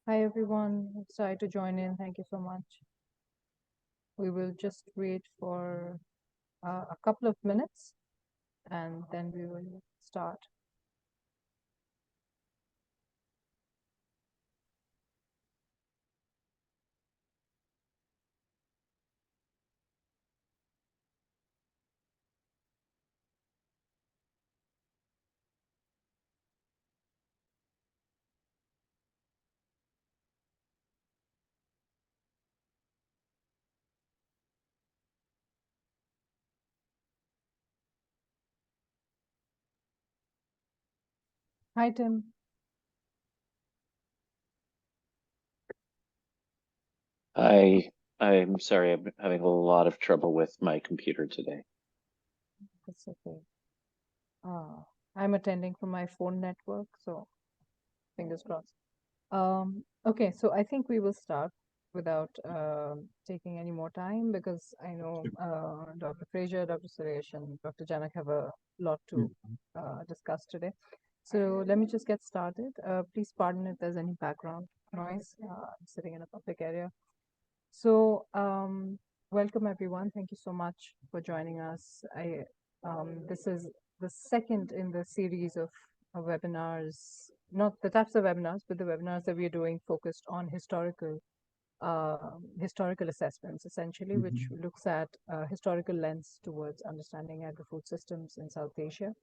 Hi, everyone. Excited to join in. Thank you so much. We will just wait for a couple of minutes and then we will start. Hi, Tim. I'm sorry, I'm having a lot of trouble with my computer today. It's okay. I'm attending from my phone network, so fingers crossed. Okay, so I think we will start without taking any more time because I know Dr. Fraser, Dr. Suresh, and Dr. Janak have a lot to discuss today. So let me just get started. Please pardon if there's any background noise. I'm sitting in a public area. So welcome everyone. Thank you so much for joining us. This is the second in the series of webinars, not the types of webinars, but the webinars that we are doing focused on historical assessments, essentially, which looks at historical lens towards understanding agri-food systems in South Asia.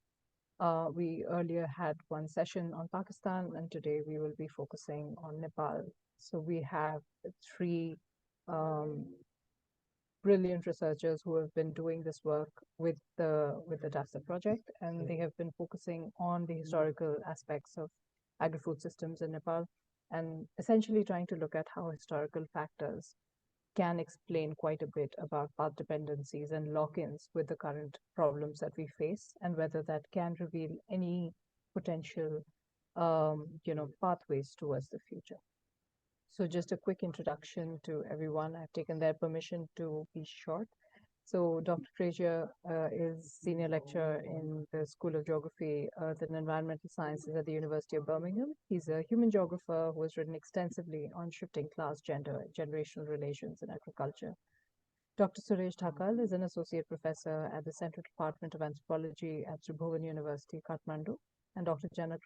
We earlier had one session on Pakistan, and today we will be focusing on Nepal. So we have three brilliant researchers who have been doing this work with the TAFSSA project, and they have been focusing on the historical aspects of agri-food systems in Nepal, and essentially trying to look at how historical factors can explain quite a bit about path dependencies and lock-ins with the current problems that we face, and whether that can reveal any potential, pathways towards the future. So just a quick introduction to everyone. I've taken their permission to be short. So Dr. Fraser is senior lecturer in the School of Geography, Earth and Environmental Sciences at the University of Birmingham. He's a human geographer who has written extensively on shifting class, gender, and generational relations in agriculture. Dr. Suresh Dhakal is an associate professor at the Central Department of Anthropology at Tribhuvan University, Kathmandu. And Dr. Janak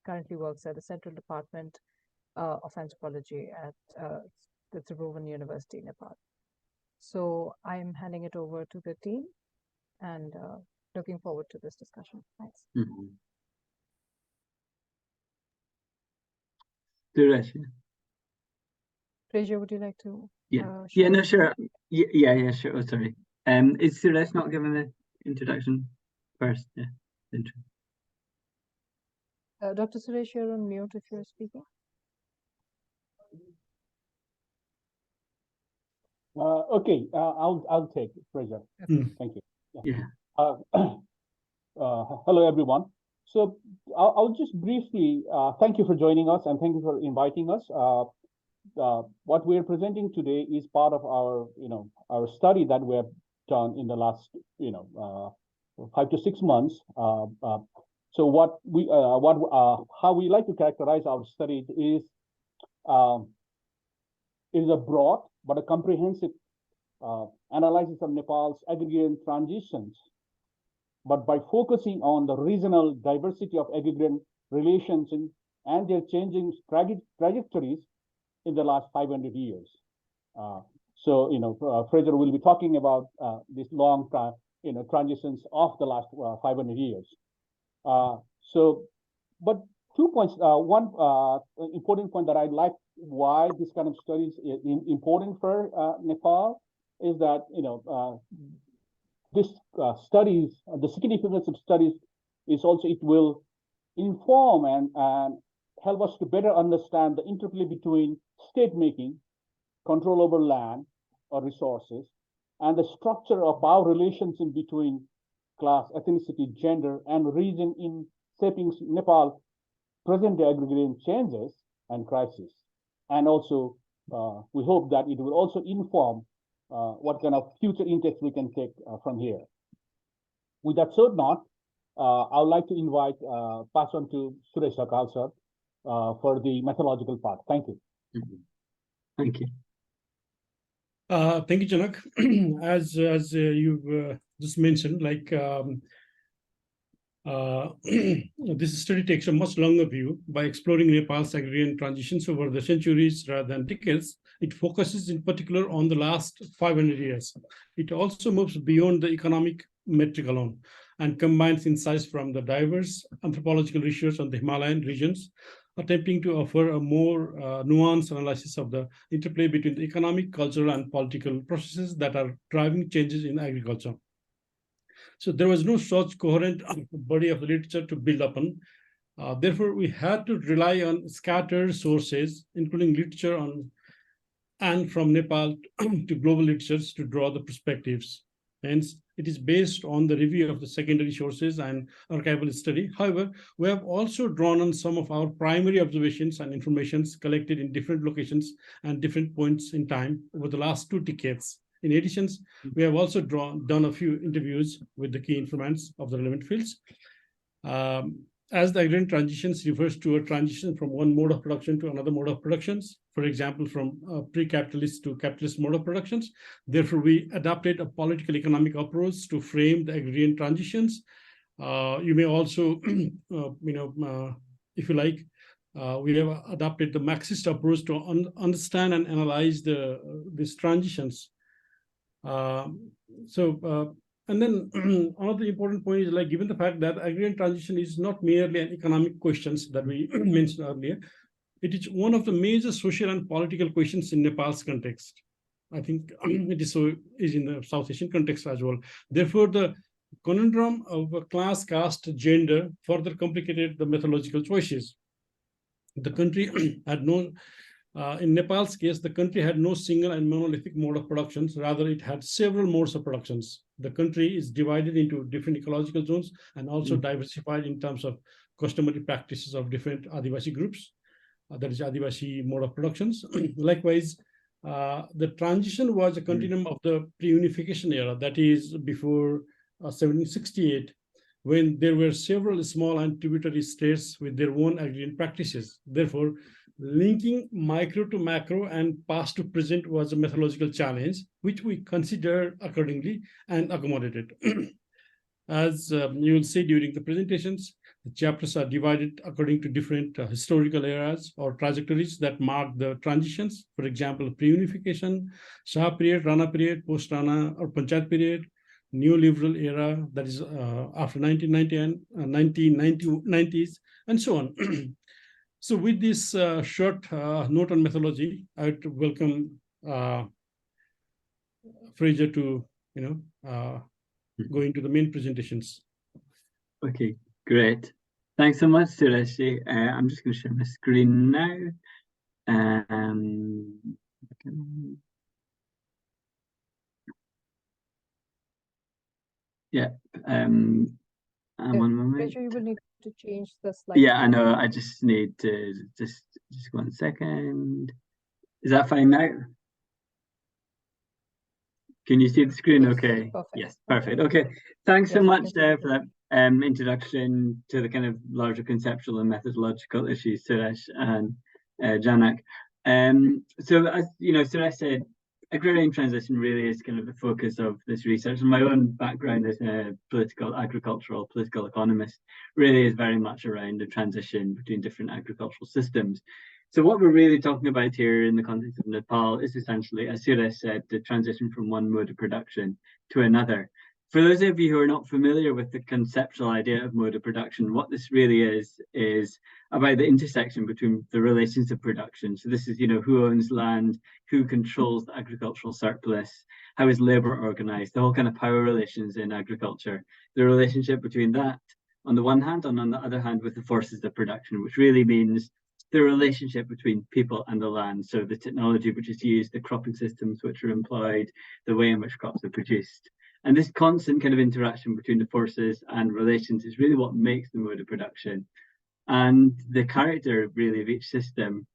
currently works at the Central Department of Anthropology at the Tribhuvan University, Nepal. So I'm handing it over to the team and looking forward to this discussion. Thanks. Suresh. Fraser, would you like to? No, sure. Yeah, sure. Oh, sorry. Is Suresh not giving the introduction first? Yeah. Dr. Suresh, you're on mute if you're speaking. Okay, I'll take it, Fraser. Thank you. Hello, everyone. So I'll just briefly thank you for joining us and thank you for inviting us. What we're presenting today is part of our study that we have done in the last 5 to 6 months. So how we like to characterize our study is a broad but a comprehensive analysis of Nepal's agrarian transitions, but by focusing on the regional diversity of agrarian relations and their changing trajectories in the last 500 years. Fraser will be talking about this long transitions of the last 500 years. But 2 points. One important point that I'd like why this kind of studies is important for Nepal is that this studies, the significance of studies is also it will inform and help us to better understand the interplay between state making, control over land or resources, and the structure of power relations in between class, ethnicity, gender, and region in shaping Nepal present-day agrarian changes and crises. And also, we hope that it will also inform what kind of future intakes we can take from here. With that third note, I would like to pass on to Suresh Dhakal, sir, for the methodological part. Thank you. Thank you. Thank you, Janak. As you've just mentioned, like this study takes a much longer view. By exploring Nepal's agrarian transitions over the centuries rather than decades, it focuses in particular on the last 500 years. It also moves beyond the economic metric alone and combines insights from the diverse anthropological research on the Himalayan regions, attempting to offer a more nuanced analysis of the interplay between the economic, cultural, and political processes that are driving changes in agriculture. So there was no such coherent body of literature to build upon. Therefore, we had to rely on scattered sources, including literature on and from Nepal to global literatures to draw the perspectives. Hence, it is based on the review of the secondary sources and archival study. However, we have also drawn on some of our primary observations and informations collected in different locations and different points in time over the last 2 decades. In addition, we have also done a few interviews with the key informants of the relevant fields. As the agrarian transitions refers to a transition from one mode of production to another mode of productions, for example, from pre-capitalist to capitalist mode of productions. Therefore, we adopted a political economic approach to frame the agrarian transitions. You may also, if you like, we have adopted the Marxist approach to understand and analyze these transitions. And then another important point is, like, given the fact that agrarian transition is not merely an economic questions that we mentioned earlier, it is one of the major social and political questions in Nepal's context. I think it is in the South Asian context as well. Therefore, the conundrum of class, caste, gender further complicated the methodological choices. The country had no in Nepal's case, the country had no single and monolithic mode of productions. Rather, it had several modes of productions. The country is divided into different ecological zones and also diversified in terms of customary practices of different Adivasi groups. That is Adivasi mode of productions. Likewise, the transition was a continuum of the pre-unification era, that is before 1768, when there were several small and tributary states with their own agrarian practices. Therefore, linking micro to macro and past to present was a methodological challenge, which we considered accordingly and accommodated. As you will see during the presentations, the chapters are divided according to different historical eras or trajectories that mark the transitions. For example, pre-unification, Shah period, Rana period, post-Rana or Panchayat period, new liberal era, that is after 1990 and 1990s, and so on. So with this short note on methodology, I would welcome Fraser to go into the main presentations. Okay, great. Thanks so much, Suresh. I'm just going to share my screen now. Yeah. One moment. Fraser, you will need to change the slide. Yeah, I know. I just need to just 1 second. Is that fine now? Can you see the screen? Yes, okay. perfect. Yes, perfect. Okay. Thanks so Yes, much for that introduction to the kind of larger conceptual and methodological issues, Suresh and Janak. So as you know, Suresh said, agrarian transition really is kind of the focus of this research. And my own background as a agricultural political economist really is very much around the transition between different agricultural systems. So what we're really talking about here in the context of Nepal is essentially, as Suresh said, the transition from one mode of production to another. For those of you who are not familiar with the conceptual idea of mode of production, what this really is about the intersection between the relations of production. So this is, who owns land, who controls the agricultural surplus, how is labor organized, the whole kind of power relations in agriculture, the relationship between that on the one hand, and on the other hand with the forces of production, which really means the relationship between people and the land. So the technology which is used, the cropping systems which are employed, the way in which crops are produced. And this constant kind of interaction between the forces and relations is really what makes the mode of production. And the character really of each system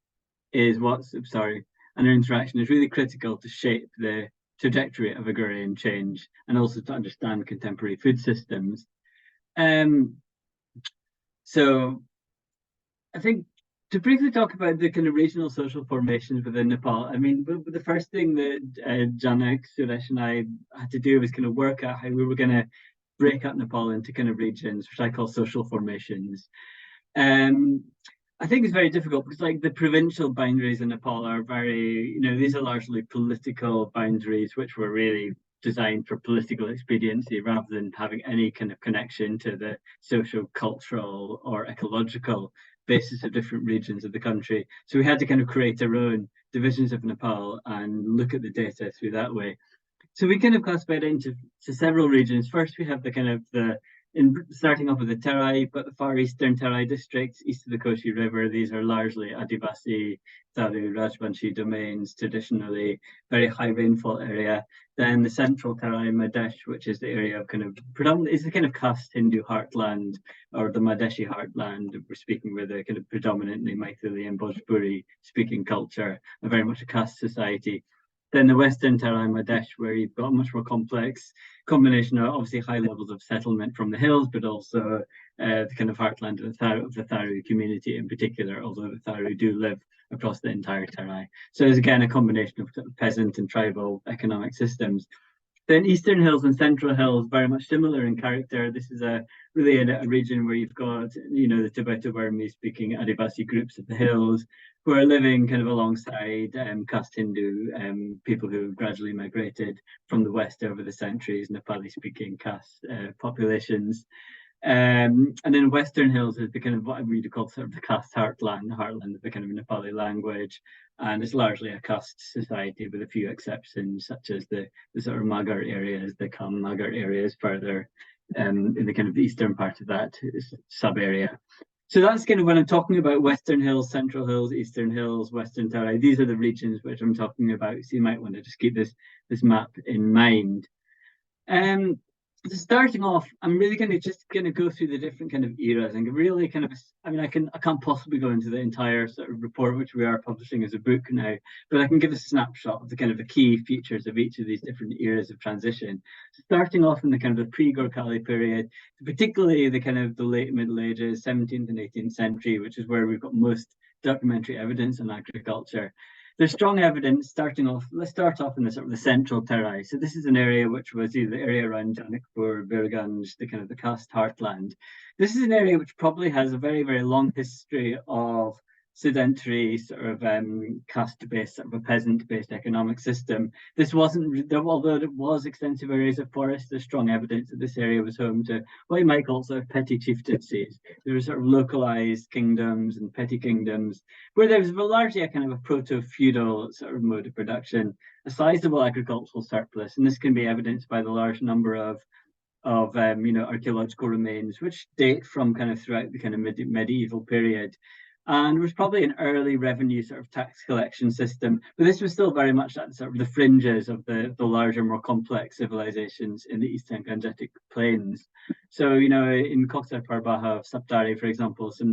is and their interaction is really critical to shape the trajectory of agrarian change and also to understand contemporary food systems. So I think to briefly talk about the kind of regional social formations within Nepal, I mean, the first thing that Janak, Suresh, and I had to do was kind of work out how we were going to break up Nepal into kind of regions, which I call social formations. I think it's very difficult because, like, the provincial boundaries in Nepal are very, these are largely political boundaries, which were really designed for political expediency rather than having any kind of connection to the social, cultural, or ecological basis of different regions of the country. So we had to kind of create our own divisions of Nepal and look at the data through that way. So we kind of classified it into several regions. First, we have the kind of starting off with the Terai, but the far eastern Terai districts, east of the Koshi River. These are largely Adivasi, Tharu, Rajbanshi domains, traditionally very high rainfall area. Then the central Terai Madesh, which is the area of kind of predominantly is the kind of caste Hindu heartland, or the Madeshi heartland. We're speaking with a kind of predominantly Maithili and Bhojpuri speaking culture, a very much a caste society. Then the Western Terai Madesh, where you've got a much more complex combination of obviously high levels of settlement from the hills, but also the kind of heartland of the Tharu community in particular, although the Tharu do live across the entire Terai. So there's again a combination of peasant and tribal economic systems. Then Eastern Hills and Central Hills, very much similar in character. This is really a region where you've got, the Tibeto-Burmese speaking Adivasi groups of the hills who are living kind of alongside caste Hindu people who gradually migrated from the West over the centuries, Nepali speaking caste populations. And then Western Hills is the kind of what we'd call sort of the caste heartland of the kind of Nepali language. And it's largely a caste society with a few exceptions, such as the sort of Magar areas, the Kam Magar areas further in the kind of eastern part of that sub area. So that's kind of when I'm talking about Western Hills, Central Hills, Eastern Hills, Western Terai. These are the regions which I'm talking about. So you might want to just keep this map in mind. Starting off, I'm really going to go through the different kind of eras and really kind of, I can't possibly go into the entire sort of report, which we are publishing as a book now, but I can give a snapshot of the kind of the key features of each of these different eras of transition. Starting off in the kind of the pre-Gorkhali period, particularly the kind of the late Middle Ages, 17th and 18th century, which is where we've got most documentary evidence on agriculture. There's strong evidence starting off. Let's start off in the sort of the central Terai. So this is an area which was either the area around Janakpur, Birganj, the kind of the caste heartland. This is an area which probably has a very, very long history of sedentary sort of caste-based, sort of a peasant-based economic system. This wasn't, although it was extensive areas of forest, there's strong evidence that this area was home to what you might call sort of petty chieftaincies. There were sort of localized kingdoms and petty kingdoms where there was largely a kind of a proto-feudal sort of mode of production, a sizable agricultural surplus, and this can be evidenced by the large number of archaeological remains which date from kind of throughout the kind of medieval period. And was probably an early revenue sort of tax collection system, but this was still very much at sort of the fringes of the larger, more complex civilizations in the Eastern Gangetic Plains. So, in Koksar Parbaha of Saptari, for example, a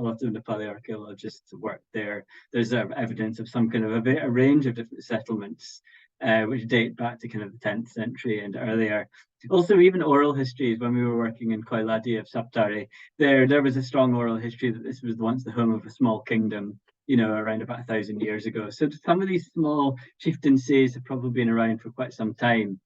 lot of Nepali archaeologists worked there. There's evidence of some kind of a range of different settlements, which date back to kind of the 10th century and earlier. Also, even oral histories, when we were working in Koiladi of Saptari, there was a strong oral history that this was once the home of a small kingdom, around about 1,000 years ago. So some of these small chieftaincies have probably been around for quite some time.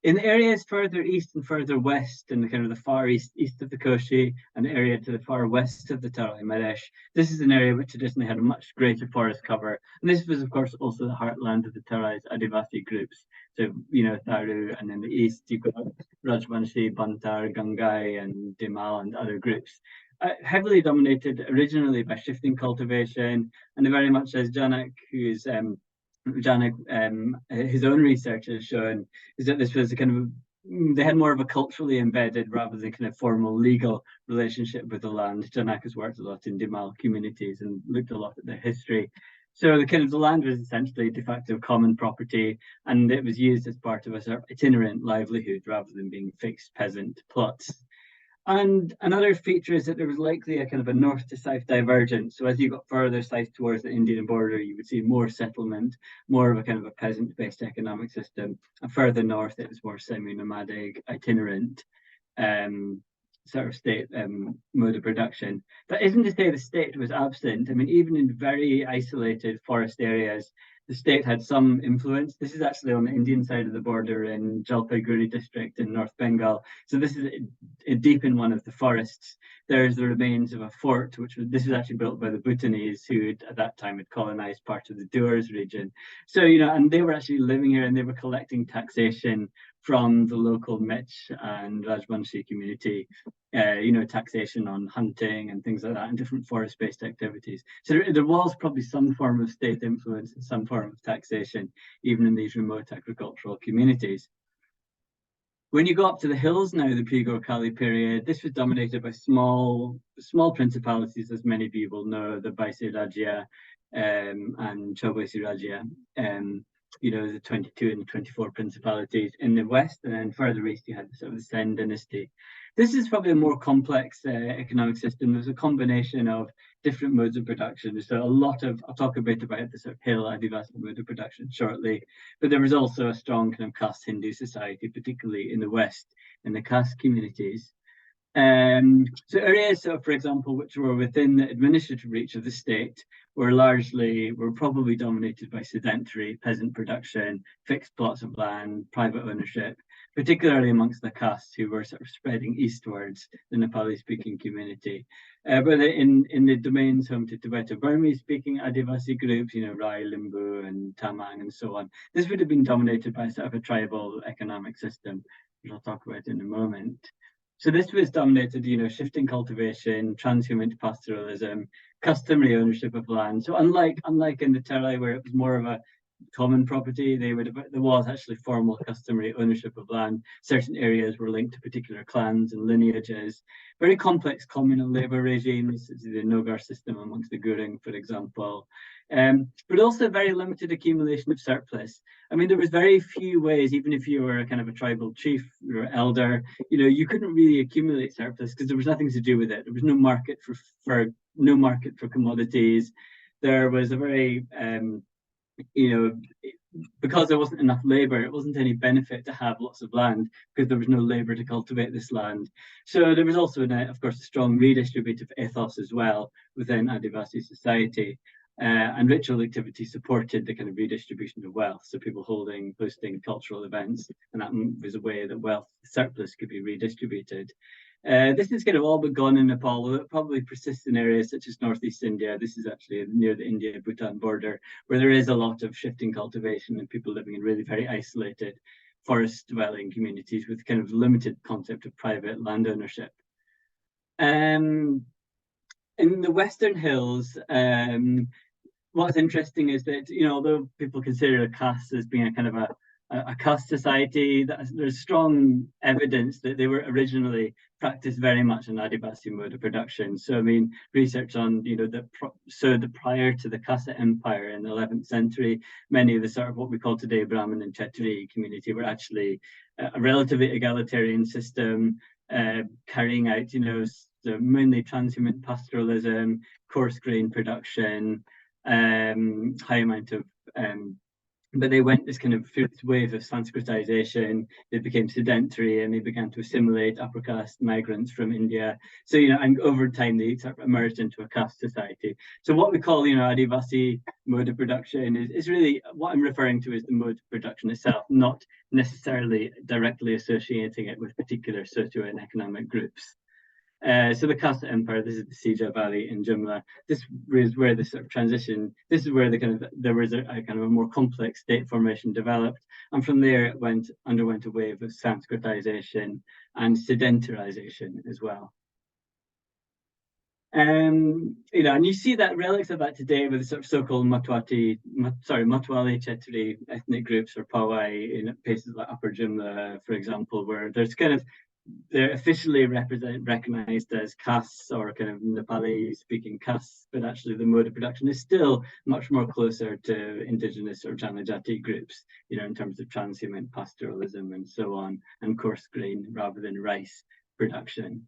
In the areas further east and further west, in the kind of the far east of the Koshi, and the area to the far west of the Terai Madesh, this is an area which traditionally had a much greater forest cover. And this was, of course, also the heartland of the Terai's Adivasi groups. So, Tharu, and in the east, you've got Rajbanshi, Bantar, Gangai, and Dhimal, and other groups. Heavily dominated originally by shifting cultivation, and very much as Janak, who is his own research has shown, is that this was a kind of, they had more of a culturally embedded rather than kind of formal legal relationship with the land. Janak has worked a lot in Dhimal communities and looked a lot at their history. So the land was essentially de facto common property, and it was used as part of a sort of itinerant livelihood rather than being fixed peasant plots. And another feature is that there was likely a kind of a north to south divergence. So as you got further south towards the Indian border, you would see more settlement, more of a kind of a peasant-based economic system. And further north, it was more semi-nomadic, itinerant sort of state mode of production. That isn't to say the state was absent. I mean, even in very isolated forest areas, the state had some influence. This is actually on the Indian side of the border in Jalpaiguri district in North Bengal. So this is deep in one of the forests. There's the remains of a fort, this was actually built by the Bhutanese, who at that time had colonized part of the Duars region. So, and they were actually living here and they were collecting taxation from the local Mich and Rajbanshi community, taxation on hunting and things like that, and different forest-based activities. So there was probably some form of state influence and some form of taxation, even in these remote agricultural communities. When you go up to the hills now, the pre-Gorkhali period, this was dominated by small principalities, as many people know, the Baisi Rajya and Chaubaisi Rajya. The 22 and 24 principalities in the west, and then further east you had sort of the Sen dynasty. This is probably a more complex economic system. There's a combination of different modes of production. So I'll talk a bit about the sort of hill Adivasi mode of production shortly, but there was also a strong kind of caste Hindu society, particularly in the west, in the caste communities. So areas, for example, which were within the administrative reach of the state were probably dominated by sedentary peasant production, fixed plots of land, private ownership, particularly amongst the castes who were sort of spreading eastwards, the Nepali-speaking community. But in the domains home to Tibeto-Burmese-speaking Adivasi groups, Rai, Limbu, and Tamang, and so on, this would have been dominated by sort of a tribal economic system, which I'll talk about in a moment. So this was dominated, shifting cultivation, transhumant pastoralism, customary ownership of land. So unlike in the Terai, where it was more of a common property, there was actually formal customary ownership of land. Certain areas were linked to particular clans and lineages. Very complex communal labor regimes, the Nogar system amongst the Gurung, for example. But also very limited accumulation of surplus. I mean, there was very few ways, even if you were a kind of a tribal chief or elder, you couldn't really accumulate surplus because there was nothing to do with it. There was no market for commodities. There was a very because there wasn't enough labor, it wasn't any benefit to have lots of land because there was no labor to cultivate this land. So there was also, of course, a strong redistributive ethos as well within Adivasi society. And ritual activity supported the kind of redistribution of wealth. So people hosting cultural events, and that was a way that wealth surplus could be redistributed. This is kind of all but gone in Nepal, although it probably persists in areas such as northeast India. This is actually near the India-Bhutan border, where there is a lot of shifting cultivation and people living in really very isolated forest-dwelling communities with kind of limited concept of private land ownership. In the Western Hills, what's interesting is that, although people consider a caste as being a kind of a caste society, there's strong evidence that they were originally practiced very much in Adivasi mode of production. So, I mean, research on, the prior to the Khasa Empire in the 11th century, many of the sort of what we call today Brahmin and Kshatriya community were actually a relatively egalitarian system, carrying out, the mainly transhumant pastoralism, coarse grain production, high amount of but they went this kind of through this wave of Sanskritization. They became sedentary and they began to assimilate upper caste migrants from India. So, and over time they sort of emerged into a caste society. So what we call, Adivasi mode of production is really what I'm referring to as the mode of production itself, not necessarily directly associating it with particular socio and economic groups. So the Khasa Empire, this is the Sija Valley in Jumla. This is where the sort of transition, this is where there was a kind of a more complex state formation developed. And from there it underwent a wave of Sanskritization and sedentarization as well. And you see that relics of that today with the sort of so-called Matwali Chetri ethnic groups or Pawai in places like Upper Jumla, for example, where there's kind of they're officially recognized as castes or kind of Nepali speaking castes, but actually the mode of production is still much more closer to indigenous or Janajati groups, in terms of transhumant pastoralism and so on, and coarse grain rather than rice production.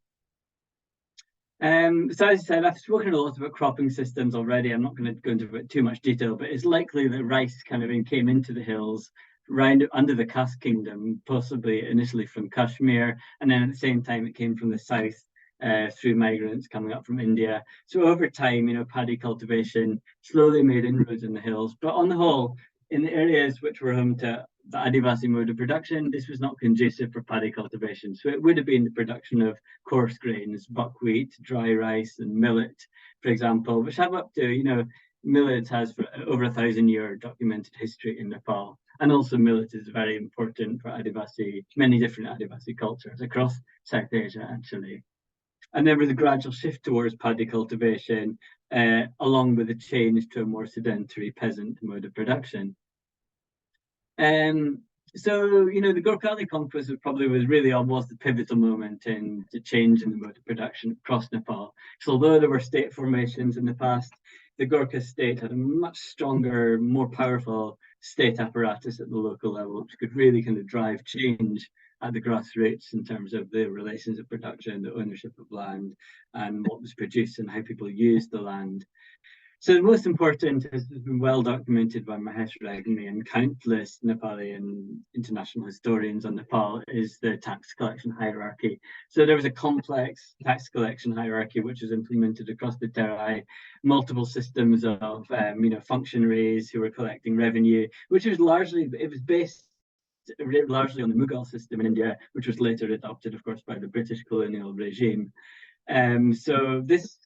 So as I said, I've spoken a lot about cropping systems already. I'm not going to go into it too much detail, but it's likely that rice kind of came into the hills right under the Khas kingdom, possibly initially from Kashmir, and then at the same time it came from the south through migrants coming up from India. So over time, paddy cultivation slowly made inroads in the hills, but on the whole, in the areas which were home to the Adivasi mode of production, this was not conducive for paddy cultivation. So it would have been the production of coarse grains, buckwheat, dry rice, and millet, for example, which have up to, millet has for over 1,000-year documented history in Nepal. And also millet is very important for Adivasi, many different Adivasi cultures across South Asia, actually. And there was a gradual shift towards paddy cultivation, along with a change to a more sedentary peasant mode of production. So, the Gorkhali conquest was really almost the pivotal moment in the change in the mode of production across Nepal. So although there were state formations in the past, the Gorkha state had a much stronger, more powerful state apparatus at the local level, which could really kind of drive change at the grassroots in terms of the relations of production, the ownership of land, and what was produced and how people used the land. So the most important, has been well documented by Mahesh Ragni and countless Nepali and international historians on Nepal, is the tax collection hierarchy. So there was a complex tax collection hierarchy which was implemented across the Terai, multiple systems of functionaries who were collecting revenue, which was based largely on the Mughal system in India, which was later adopted, of course, by the British colonial regime. So this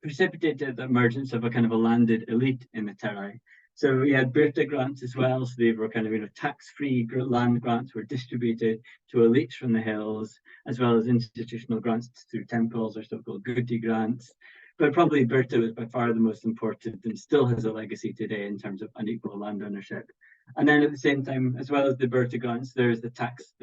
precipitated the emergence of a kind of a landed elite in the Terai. So we had Birta grants as well. So they were kind of, tax-free land grants were distributed to elites from the hills, as well as institutional grants through temples or so-called Guti grants. But probably Birta was by far the most important and still has a legacy today in terms of unequal land ownership. And then at the same time, as well as the Birta grants, there's the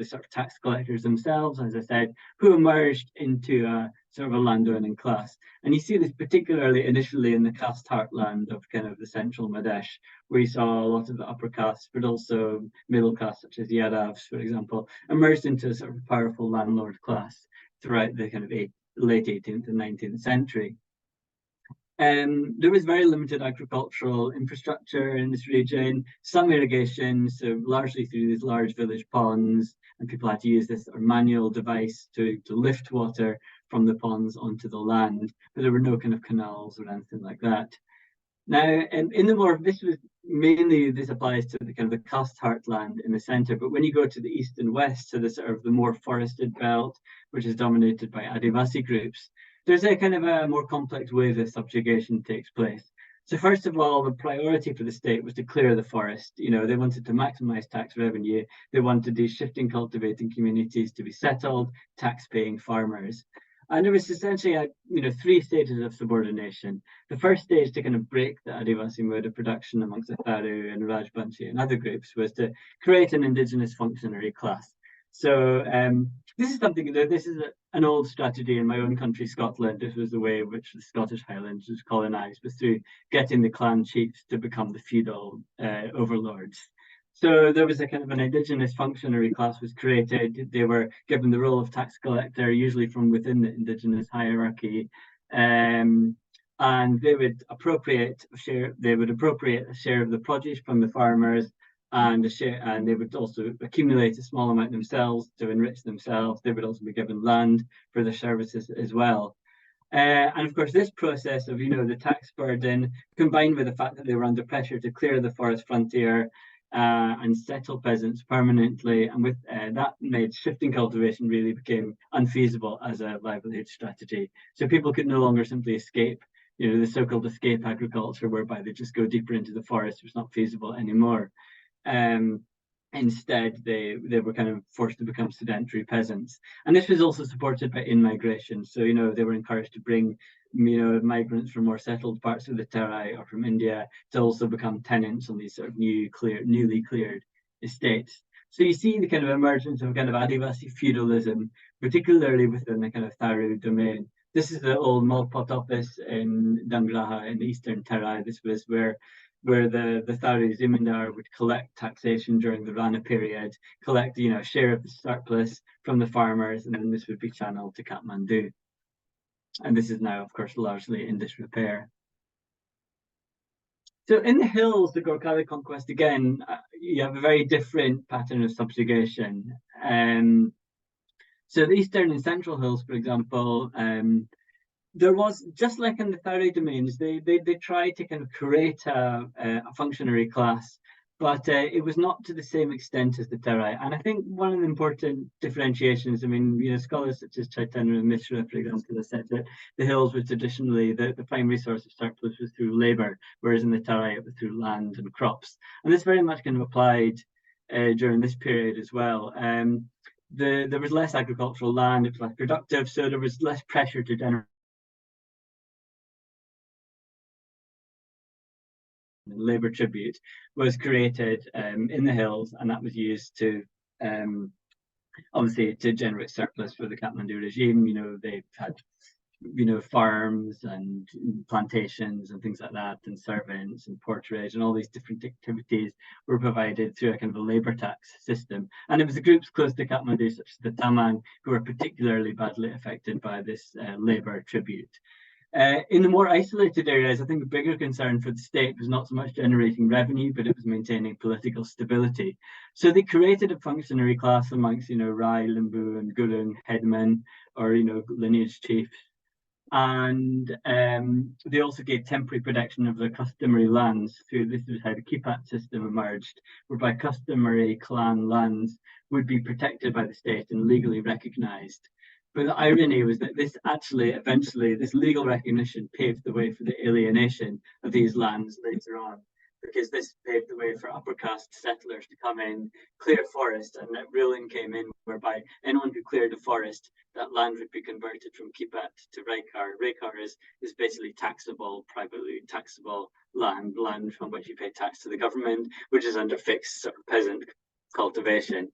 sort of tax collectors themselves, as I said, who emerged into a sort of a landowning class. And you see this particularly initially in the caste heartland of kind of the central Madhesh, where you saw a lot of the upper castes, but also middle castes such as Yadavs, for example, emerged into a sort of powerful landlord class throughout the kind of late 18th and 19th century. There was very limited agricultural infrastructure in this region, some irrigation, so largely through these large village ponds, and people had to use this manual device to lift water from the ponds onto the land, but there were no kind of canals or anything like that. Now, in the more, this applies to the kind of the caste heartland in the center, but when you go to the east and west, to the sort of the more forested belt, which is dominated by Adivasi groups, there's a kind of a more complex way that subjugation takes place. So first of all, the priority for the state was to clear the forest. They wanted to maximize tax revenue. They wanted these shifting cultivating communities to be settled, tax-paying farmers. And there was essentially, 3 stages of subordination. The first stage to kind of break the Adivasi mode of production amongst the Tharu and Rajbanshi and other groups was to create an indigenous functionary class. So this is something that an old strategy in my own country, Scotland. This was the way in which the Scottish Highlands was colonised, was through getting the clan chiefs to become the feudal overlords. So there was a kind of an indigenous functionary class was created. They were given the role of tax collector, usually from within the indigenous hierarchy, and they would appropriate a share of the produce from the farmers, and they would also accumulate a small amount themselves to enrich themselves. They would also be given land for their services as well. And of course, this process of, the tax burden, combined with the fact that they were under pressure to clear the forest frontier and settle peasants permanently, and with that made shifting cultivation really became unfeasible as a livelihood strategy. So people could no longer simply escape, the so-called escape agriculture, whereby they just go deeper into the forest, was not feasible anymore. Instead, they were kind of forced to become sedentary peasants. And this was also supported by in-migration. So, they were encouraged to bring, migrants from more settled parts of the Terai or from India to also become tenants on these sort of newly cleared estates. So you see the kind of emergence of kind of Adivasi feudalism, particularly within the kind of Tharu domain. This is the old Malpot office in Dangraha in the Eastern Terai. This was where the Tharu Zimindar would collect taxation during the Rana period, collect, a share of the surplus from the farmers, and then this would be channeled to Kathmandu. And this is now, of course, largely in disrepair. So in the hills, the Gorkhali conquest, again, you have a very different pattern of subjugation. So the eastern and central hills, for example, there was, just like in the Tharai domains, they tried to kind of create a functionary class, but it was not to the same extent as the Terai. And I think one of the important differentiations, I mean, you know, scholars such as Chaitanya and Mishra, for example, have said that the hills were traditionally, the primary source of surplus was through labor, whereas in the Terai it was through land and crops. And this very much kind of applied during this period as well. There was less agricultural land, it was less productive, so there was less pressure to generate labor tribute was created in the hills, and that was used to obviously to generate surplus for the Kathmandu regime. You know, they had, you know, farms and plantations and things like that, and servants and porterage, and all these different activities were provided through a kind of a labor tax system. And it was the groups close to Kathmandu, such as the Tamang, who were particularly badly affected by this labor tribute. In the more isolated areas, I think the bigger concern for the state was not so much generating revenue, but it was maintaining political stability. So they created a functionary class amongst, you know, Rai, Limbu, and Gurung headmen, or, you know, lineage chiefs. And they also gave temporary protection of their customary lands. Through this was how the Kipat system emerged, whereby customary clan lands would be protected by the state and legally recognized. But the irony was that this actually, eventually, this legal recognition paved the way for the alienation of these lands later on, because this paved the way for upper caste settlers to come in, clear forest, and that ruling came in whereby anyone who cleared a forest, that land would be converted from Kipat to Raikar. Raikar is basically taxable, privately taxable land from which you pay tax to the government, which is under fixed sort of peasant cultivation.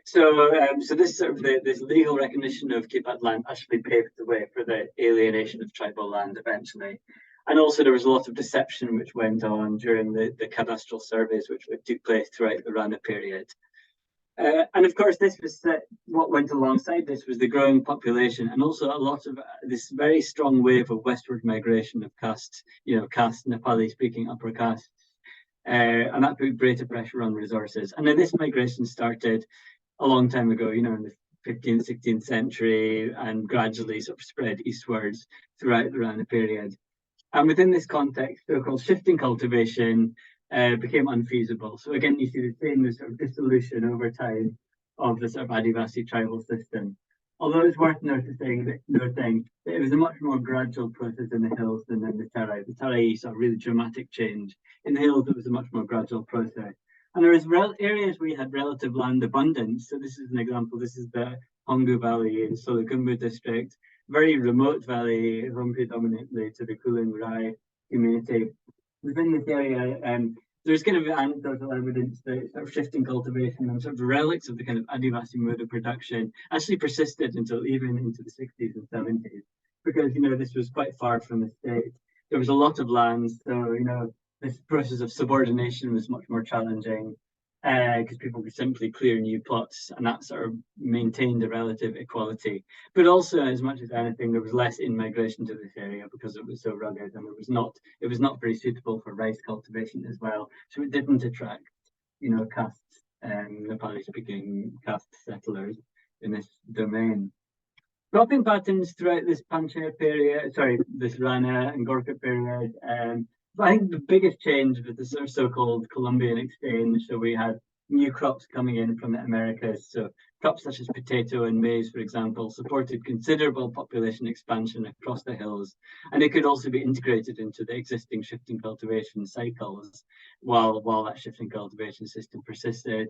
So, so this sort of this legal recognition of Kipat land actually paved the way for the alienation of tribal land eventually. And also there was a lot of deception which went on during the cadastral surveys which took place throughout the Rana period. And of course, this was what went alongside this was the growing population, and also a lot of this very strong wave of westward migration of castes, you know, caste Nepali-speaking upper castes, and that put greater pressure on resources. And then this migration started a long time ago, you know, in the 15th, 16th century, and gradually sort of spread eastwards throughout the Rana period. And within this context, so-called shifting cultivation became unfeasible. So again, you see the same sort of dissolution over time of the sort of Adivasi tribal system. Although it's worth noting that it was a much more gradual process in the hills than in the Terai. The Terai saw a really dramatic change. In the hills, it was a much more gradual process. And there was areas where you had relative land abundance. So this is an example. This is the Hongu Valley in Solukhumbu district, very remote valley, home predominantly to the Kulin Rai community. Within this area, there's kind of anecdotal evidence that sort of shifting cultivation and sort of relics of the kind of Adivasi mode of production actually persisted until even into the 60s and 70s, because, you know, this was quite far from the state. There was a lot of land, so, you know, this process of subordination was much more challenging because people could simply clear new plots, and that sort of maintained a relative equality. But also, as much as anything, there was less in-migration to this area because it was so rugged, and it was not very suitable for rice cultivation as well. So it didn't attract, you know, caste Nepali-speaking caste settlers in this domain. Cropping patterns throughout this Panchaya period, this Rana and Gorkha period. I think the biggest change was the so-called Columbian exchange. So we had new crops coming in from the Americas. So crops such as potato and maize, for example, supported considerable population expansion across the hills. And it could also be integrated into the existing shifting cultivation cycles while that shifting cultivation system persisted.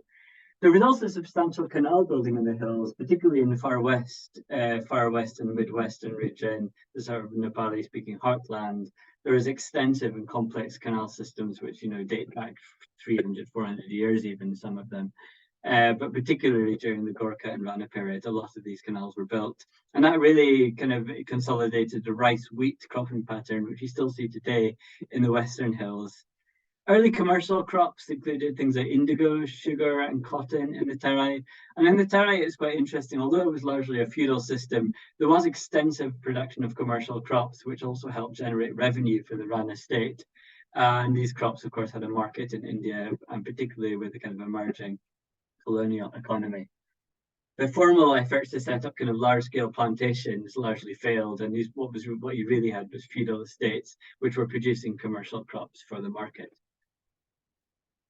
There was also substantial canal building in the hills, particularly in the far west and midwestern region, the sort of Nepali-speaking heartland. There was extensive and complex canal systems which, you know, date back 300, 400 years, even some of them. But particularly during the Gorkha and Rana period, a lot of these canals were built. And that really kind of consolidated the rice-wheat cropping pattern, which you still see today in the Western Hills. Early commercial crops included things like indigo, sugar, and cotton in the Terai. And in the Terai, it's quite interesting. Although it was largely a feudal system, there was extensive production of commercial crops, which also helped generate revenue for the Rana state. And these crops, of course, had a market in India, and particularly with the kind of emerging colonial economy. The formal efforts to set up kind of large-scale plantations largely failed, and what you really had was feudal estates, which were producing commercial crops for the market.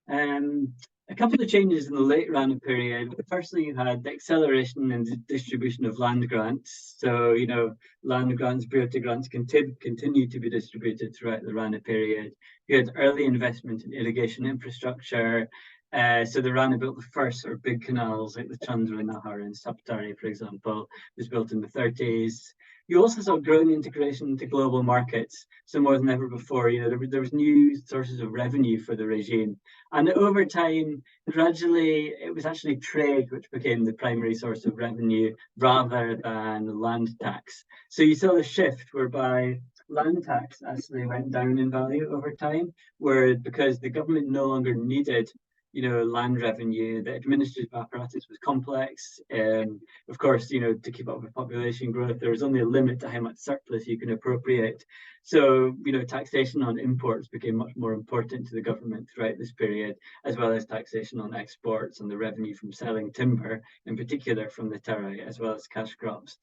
A couple of changes in the late Rana period. Firstly, you had the acceleration and distribution of land grants. So, you know, land grants, Birta grants continued to be distributed throughout the Rana period. You had early investment in irrigation infrastructure. So the Rana built the first sort of big canals, like the Chandra Nahar in Saptari, for example, was built in the 30s. You also saw growing integration into global markets. So more than ever before, you know, there was new sources of revenue for the regime. And over time, gradually, it was actually trade which became the primary source of revenue rather than land tax. So you saw a shift whereby land tax actually went down in value over time, where because the government no longer needed, you know, land revenue, the administrative apparatus was complex. Of course, you know, to keep up with population growth, there was only a limit to how much surplus you can appropriate. So, you know, taxation on imports became much more important to the government throughout this period, as well as taxation on exports and the revenue from selling timber, in particular from the terai, as well as cash crops.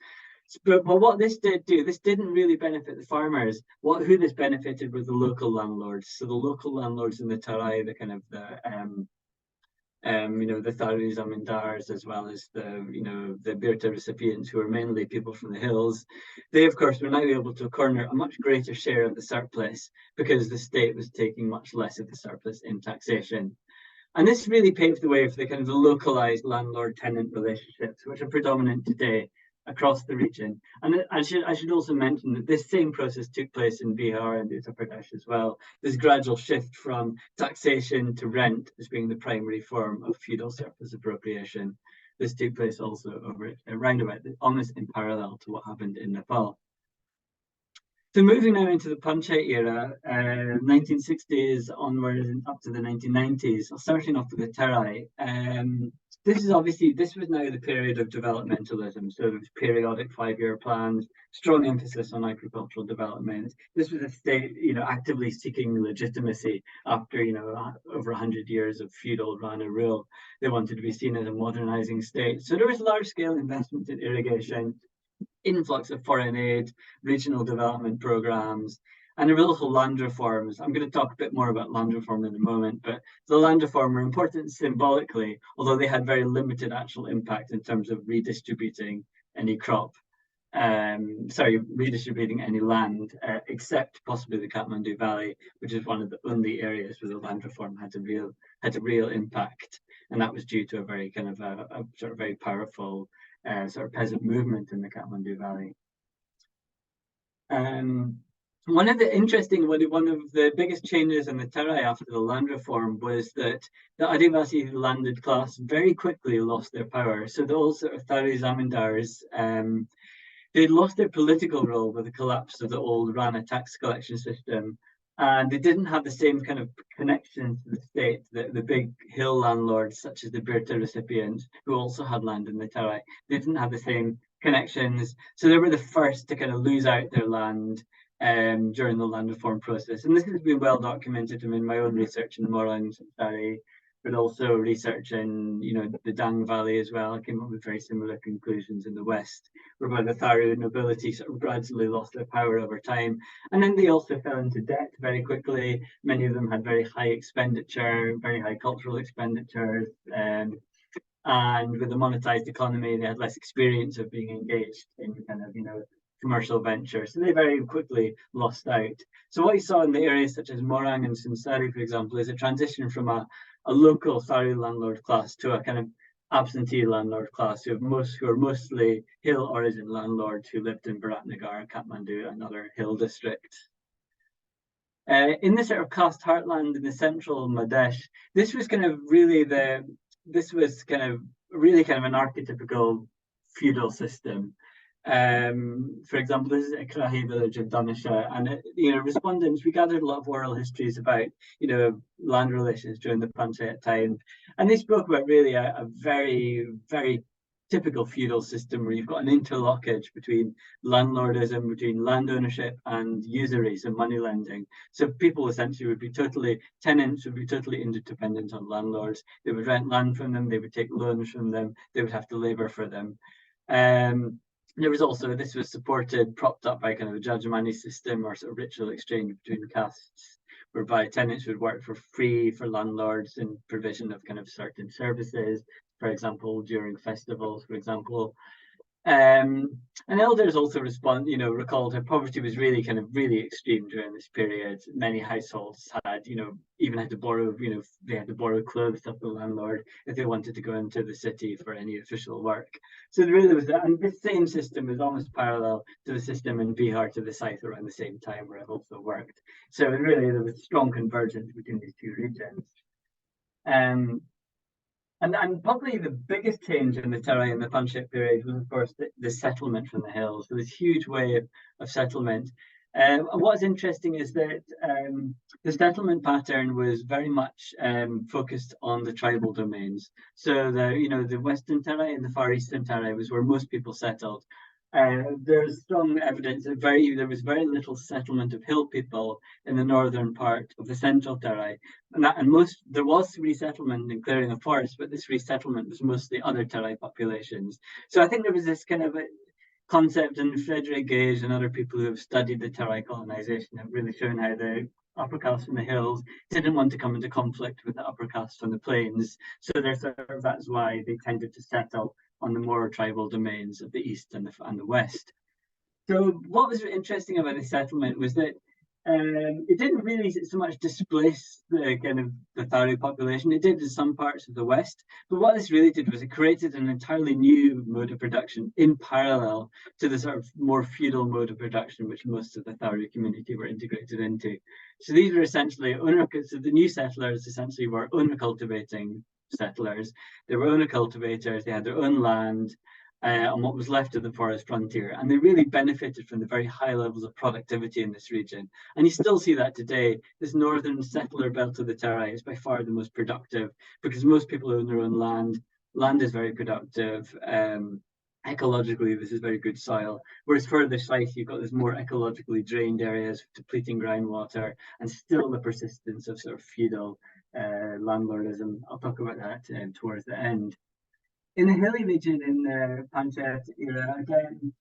But what this did do, this didn't really benefit the farmers. Who this benefited were the local landlords. So the local landlords in the terai, the kind of you know, the Tharu Zamindars, as well as the, you know, the Birta recipients, who are mainly people from the hills. They, of course, were now able to corner a much greater share of the surplus because the state was taking much less of the surplus in taxation. And this really paved the way for the kind of localized landlord-tenant relationships, which are predominant today across the region. And I should also mention that this same process took place in Bihar and Uttar Pradesh as well. This gradual shift from taxation to rent as being the primary form of feudal surplus appropriation. This took place also around about almost in parallel to what happened in Nepal. So moving now into the Panchayat era, 1960s onwards and up to the 1990s, starting off with the terai. This was now the period of developmentalism. So there was periodic 5-year plans, strong emphasis on agricultural development. This was a state, you know, actively seeking legitimacy after, you know, over 100 years of feudal Rana rule. They wanted to be seen as a modernizing state. So there was large-scale investment in irrigation, influx of foreign aid, regional development programs, and the local land reforms. I'm going to talk a bit more about land reform in a moment, but the land reform were important symbolically, although they had very limited actual impact in terms of redistributing any crop. Redistributing any land, except possibly the Kathmandu Valley, which is one of the only areas where the land reform had a real impact, and that was due to a very kind of a sort of very powerful sort of peasant movement in the Kathmandu Valley. One of the biggest changes in the terai after the land reform was that the Adivasi landed class very quickly lost their power. So the old sort of Tharu Zamindars, they'd lost their political role with the collapse of the old Rana tax collection system. And they didn't have the same kind of connection to the state that the big hill landlords, such as the Birta recipients, who also had land in the terai, they didn't have the same connections. So they were the first to kind of lose out their land during the land reform process. And this has been well documented in my own research in the Morang Sari, but also research in, you know, the Dang Valley as well. I came up with very similar conclusions in the West, whereby the Tharu nobility sort of gradually lost their power over time. And then they also fell into debt very quickly. Many of them had very high expenditure, very high cultural expenditures. And with the monetized economy, they had less experience of being engaged in kind of, you know, commercial venture. So they very quickly lost out. So what you saw in the areas such as Morang and Sunsari, for example, is a transition from a local Tharu landlord class to a kind of absentee landlord class who are mostly hill origin landlords who lived in Biratnagar, Kathmandu, and other hill districts. In the sort of caste heartland in the central Madhesh, this was kind of really an archetypical feudal system. For example, this is a Krahi village of Danisha, and respondents, we gathered a lot of oral histories about land relations during the Panchayat time, and they spoke about really a very, very typical feudal system where you've got an interlockage between landlordism, between land ownership and usury, so money lending. So people essentially would be tenants would be totally interdependent on landlords. They would rent land from them, they would take loans from them, they would have to labour for them. There was also, this was propped up by kind of a judgmani system or sort of ritual exchange between castes, whereby tenants would work for free for landlords in provision of kind of certain services, for example, during festivals, for example. And elders also recalled how poverty was really extreme during this period. Many households had, even had to borrow, they had to borrow clothes off the landlord if they wanted to go into the city for any official work. So there really was that, and this same system is almost parallel to the system in Bihar to the south around the same time where it also worked. So really there was strong convergence between these two regions. And probably the biggest change in the Terai and the Panchayat period was, of course, the settlement from the hills. So this huge wave of settlement. And what's interesting is that the settlement pattern was very much focused on the tribal domains. So the Western Terai and the Far Eastern Terai was where most people settled. There's strong evidence that there was very little settlement of hill people in the northern part of the central Terai, there was resettlement and clearing of forests, but this resettlement was mostly other Terai populations. So I think there was this kind of a concept, and Frederick Gage and other people who have studied the Terai colonization have really shown how the upper castes from the hills didn't want to come into conflict with the upper castes from the plains. So that's why they tended to settle on the more tribal domains of the east and the west. So what was interesting about the settlement was that it didn't really so much displace the kind of the Tharu population. It did in some parts of the west, but what this really did was it created an entirely new mode of production in parallel to the sort of more feudal mode of production which most of the Tharu community were integrated into. So these were essentially so the new settlers essentially were owner cultivating settlers. They were owner cultivators, they had their own land on what was left of the forest frontier, and they really benefited from the very high levels of productivity in this region. And you still see that today. This northern settler belt of the Terai is by far the most productive because most people own their own land. Land is very productive. Ecologically, this is very good soil. Whereas further south, you've got these more ecologically drained areas, depleting groundwater, and still the persistence of sort of feudal landlordism. I'll talk about that towards the end. In the hilly region in the Panchayat era, again,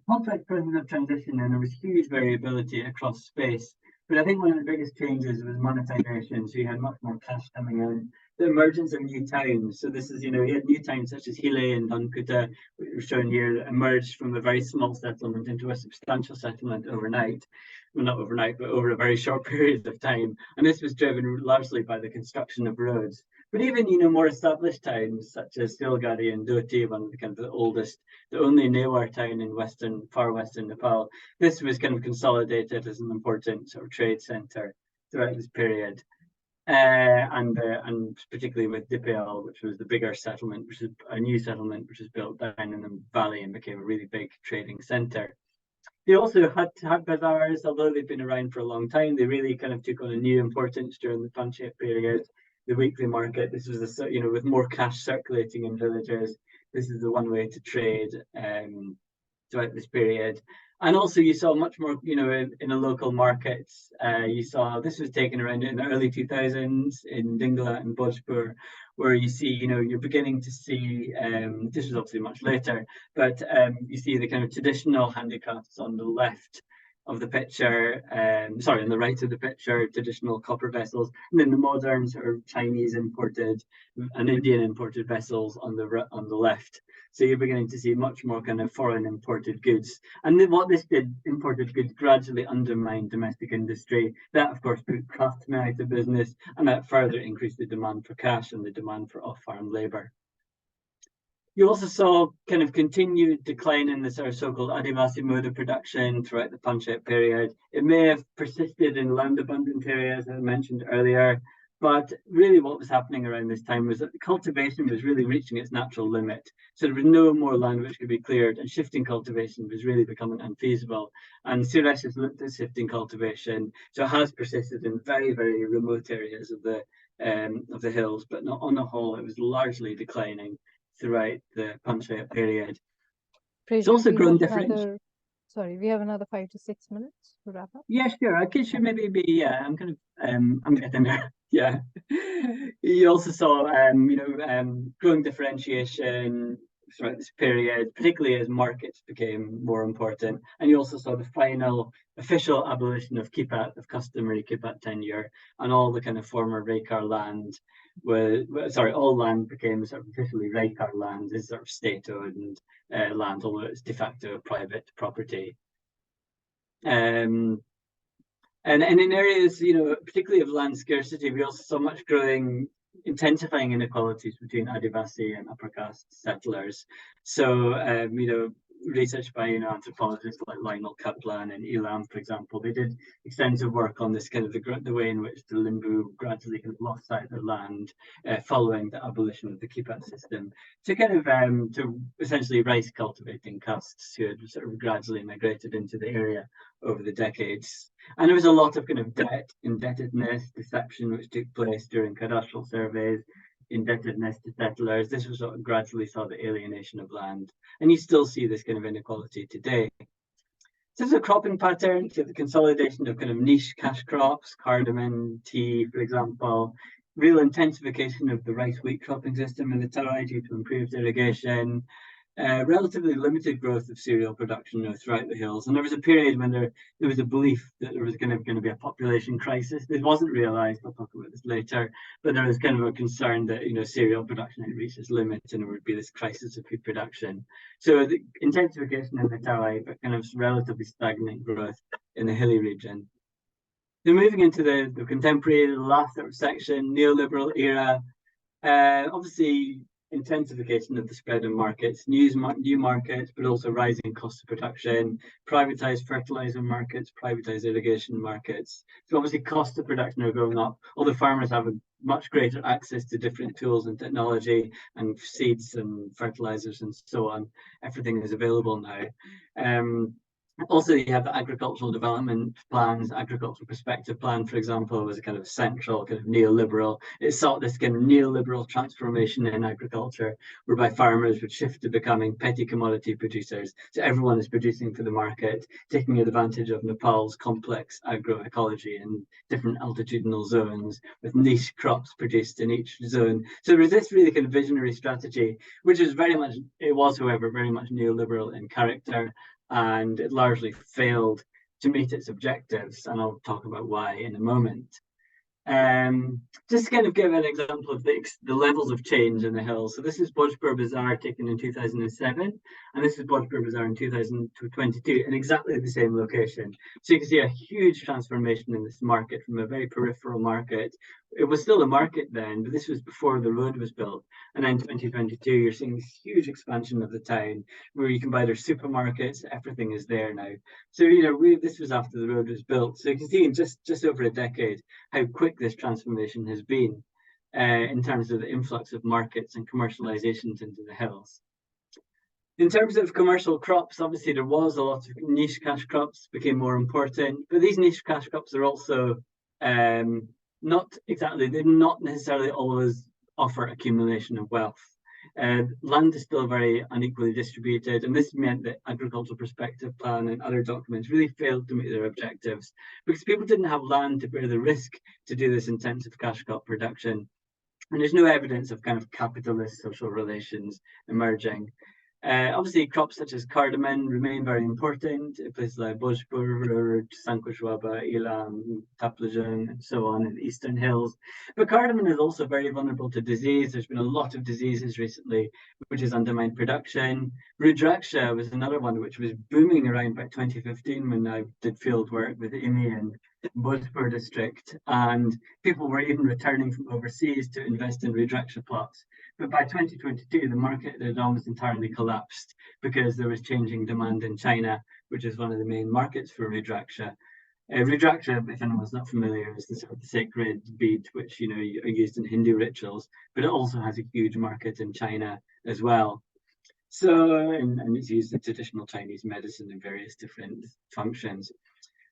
complex process of transition, and there was huge variability across space. But I think one of the biggest changes was monetization. So you had much more cash coming in. The emergence of new towns. So this is, you had new towns such as Hile and Dankuta, which are shown here, that emerged from a very small settlement into a substantial settlement overnight. Well, not overnight, but over a very short period of time. And this was driven largely by the construction of roads. But even, more established towns such as Silgari and Dhoti, one of the kind of the oldest, the only Newar town in far western Nepal, this was kind of consolidated as an important sort of trade center throughout this period. And particularly with Dhakal, which was the bigger settlement, which is a new settlement which was built down in the valley and became a really big trading center. They also had bazaars, although they've been around for a long time. They really kind of took on a new importance during the Panchayat period. The weekly market, this was with more cash circulating in villages. This is the one way to trade throughout this period. And also you saw much more, in the local markets. You saw this was taken around in the early 2000s in Dingla and Bhojpur, where you see, you're beginning to see, this was obviously much later, but you see the kind of traditional handicrafts on the left of the picture, on the right of the picture, traditional copper vessels, and then the modern sort of Chinese imported and Indian imported vessels on the left. So you're beginning to see much more kind of foreign imported goods. And then what this did, imported goods gradually undermined domestic industry. That, of course, put craftsmen out of business, and that further increased the demand for cash and the demand for off-farm labour. You also saw kind of continued decline in the sort of so-called Adivasi mode of production throughout the Panchayat period. It may have persisted in land-abundant areas, as I mentioned earlier, but really what was happening around this time was that the cultivation was really reaching its natural limit. So there was no more land which could be cleared, and shifting cultivation was really becoming unfeasible. And Suresh has looked at shifting cultivation, so it has persisted in very, very remote areas of the hills, but not on the whole, it was largely declining throughout the punctuate period. Fraser, also we grown have different. Sorry, we have another 5 to 6 minutes to wrap up. Yeah, sure. I could maybe be. Yeah, I'm kind of. I'm getting there. Yeah. You also saw, growing differentiation throughout this period, particularly as markets became more important. And you also saw the final official abolition of kipat, of customary kipat tenure, and all the kind of former Raikar land all land became sort of officially Raikar land, is sort of state-owned land, although it's de facto private property. And in areas, particularly of land scarcity, we also saw much growing, intensifying inequalities between Adivasi and upper caste settlers. So, research by anthropologists like Lionel Kaplan and Elam, for example, they did extensive work on this kind of the way in which the Limbu gradually kind of lost sight of their land following the abolition of the kipat system, to kind of to essentially rice cultivating castes who had sort of gradually migrated into the area over the decades. And there was a lot of kind of indebtedness, deception, which took place during cadastral surveys, indebtedness to settlers. This was what gradually saw the alienation of land. And you still see this kind of inequality today. So there's a cropping pattern to the consolidation of kind of niche cash crops, cardamom, tea, for example, real intensification of the rice wheat cropping system in the Tarai due to improved irrigation, relatively limited growth of cereal production throughout the hills. And there was a period when there was a belief that there was going to be a population crisis. This wasn't realized, I'll talk about this later, but there was kind of a concern that, cereal production had reached its limit and there would be this crisis of food production. So the intensification in the Tarai, but kind of relatively stagnant growth in the hilly region. Then moving into the contemporary, the last sort of section, neoliberal era, obviously intensification of the spread of markets, new markets, but also rising costs of production, privatized fertilizer markets, privatized irrigation markets. So obviously costs of production are going up, although farmers have a much greater access to different tools and technology and seeds and fertilizers and so on. Everything is available now. Also, you have the agricultural development plans. Agricultural perspective plan, for example, was a kind of central kind of neoliberal. It sought this kind of neoliberal transformation in agriculture, whereby farmers would shift to becoming petty commodity producers. So everyone is producing for the market, taking advantage of Nepal's complex agroecology and different altitudinal zones with niche crops produced in each zone. So there was this really kind of visionary strategy, which is however, very much neoliberal in character. And it largely failed to meet its objectives, and I'll talk about why in a moment. Just to kind of give an example of the levels of change in the hills. So this is Bhojpur Bazaar taken in 2007, and this is Bhojpur Bazaar in 2022, in exactly the same location. So you can see a huge transformation in this market from a very peripheral market. It was still a market then, but this was before the road was built. And then 2022, you're seeing this huge expansion of the town where you can buy their supermarkets, everything is there now. So, this was after the road was built. So you can see in just over a decade how quick this transformation has been in terms of the influx of markets and commercializations into the hills. In terms of commercial crops, obviously there was a lot of niche cash crops became more important, but these niche cash crops are also they not necessarily always offer accumulation of wealth. Land is still very unequally distributed, and this meant that agricultural perspective plan and other documents really failed to meet their objectives because people didn't have land to bear the risk to do this intensive cash crop production. And there's no evidence of kind of capitalist social relations emerging. Obviously, crops such as cardamom remain very important in places like Bhojpur, Sankoshwaba, Elam, Taplajan, and so on in the Eastern Hills. But cardamom is also very vulnerable to disease. There's been a lot of diseases recently, which has undermined production. Rudraksha was another one which was booming around by 2015 when I did field work with IMI in Bhojpur district, and people were even returning from overseas to invest in Rudraksha plots. But by 2022, the market had almost entirely collapsed because there was changing demand in China, which is one of the main markets for Rudraksha. Rudraksha, if anyone's not familiar, is the sort of sacred bead which are used in Hindu rituals, but it also has a huge market in China as well. So, and it's used in traditional Chinese medicine in various different functions.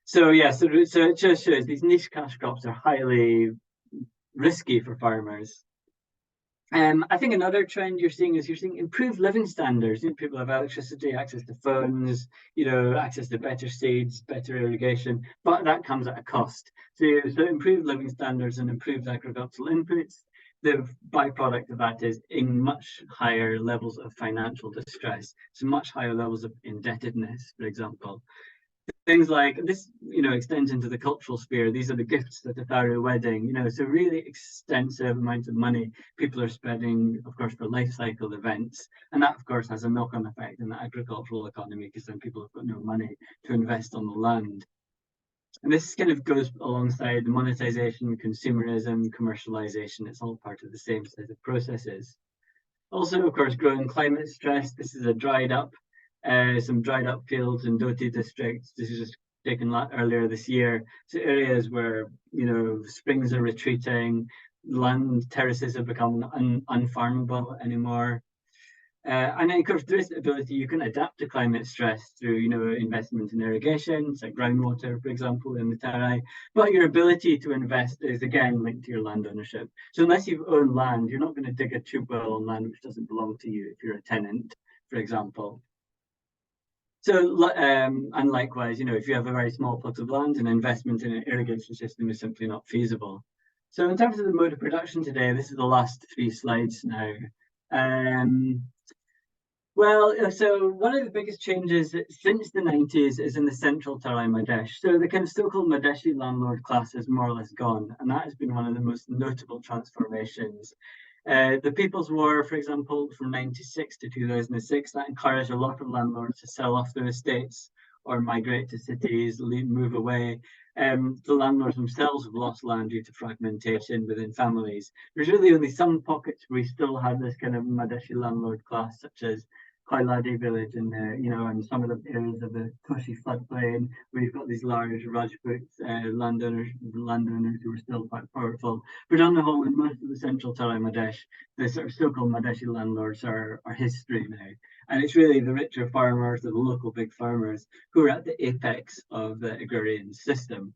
So yeah, so it just shows these niche cash crops are highly risky for farmers. I think another trend you're seeing improved living standards. You know, people have electricity, access to phones, you know, access to better seeds, better irrigation, but that comes at a cost. So improved living standards and improved agricultural inputs, the byproduct of that is in much higher levels of financial distress, so much higher levels of indebtedness, for example. Things like this, you know, extends into the cultural sphere. These are the gifts at a Faroe wedding, you know, so really extensive amounts of money people are spending, of course, for life cycle events. And that, of course, has a knock-on effect in the agricultural economy, because then people have got no money to invest on the land. And this kind of goes alongside the monetization, consumerism, commercialization. It's all part of the same set of processes. Also, of course, growing climate stress. This is a some dried up fields in Doti district. This is just taken earlier this year. So areas where, you know, springs are retreating, land terraces have become unfarmable anymore. And then, of course, there is the ability you can adapt to climate stress through, you know, investment in irrigation, like groundwater, for example, in the Tarai. But your ability to invest is again linked to your land ownership. So unless you've owned land, you're not going to dig a tube well on land which doesn't belong to you if you're a tenant, for example. So, and likewise, you know, if you have a very small plot of land, an investment in an irrigation system is simply not feasible. So in terms of the mode of production today, this is the last 3 slides now. Well, so one of the biggest changes since the 90s is in the central Tarai Madesh. So the kind of so-called Madeshi landlord class is more or less gone, and that has been one of the most notable transformations. The People's War, for example, from 96 to 2006, that encouraged a lot of landlords to sell off their estates or migrate to cities, move away. The landlords themselves have lost land due to fragmentation within families. There's really only some pockets where we still have this kind of Madeshi landlord class, such as Koiladi village in there, you know, and some of the areas of the Toshi floodplain, where you've got these large Rajput landowners who are still quite powerful. But on the whole, in most of the central Tarai Madesh, the sort of so-called Madeshi landlords are history now. And it's really the richer farmers, the local big farmers, who are at the apex of the agrarian system.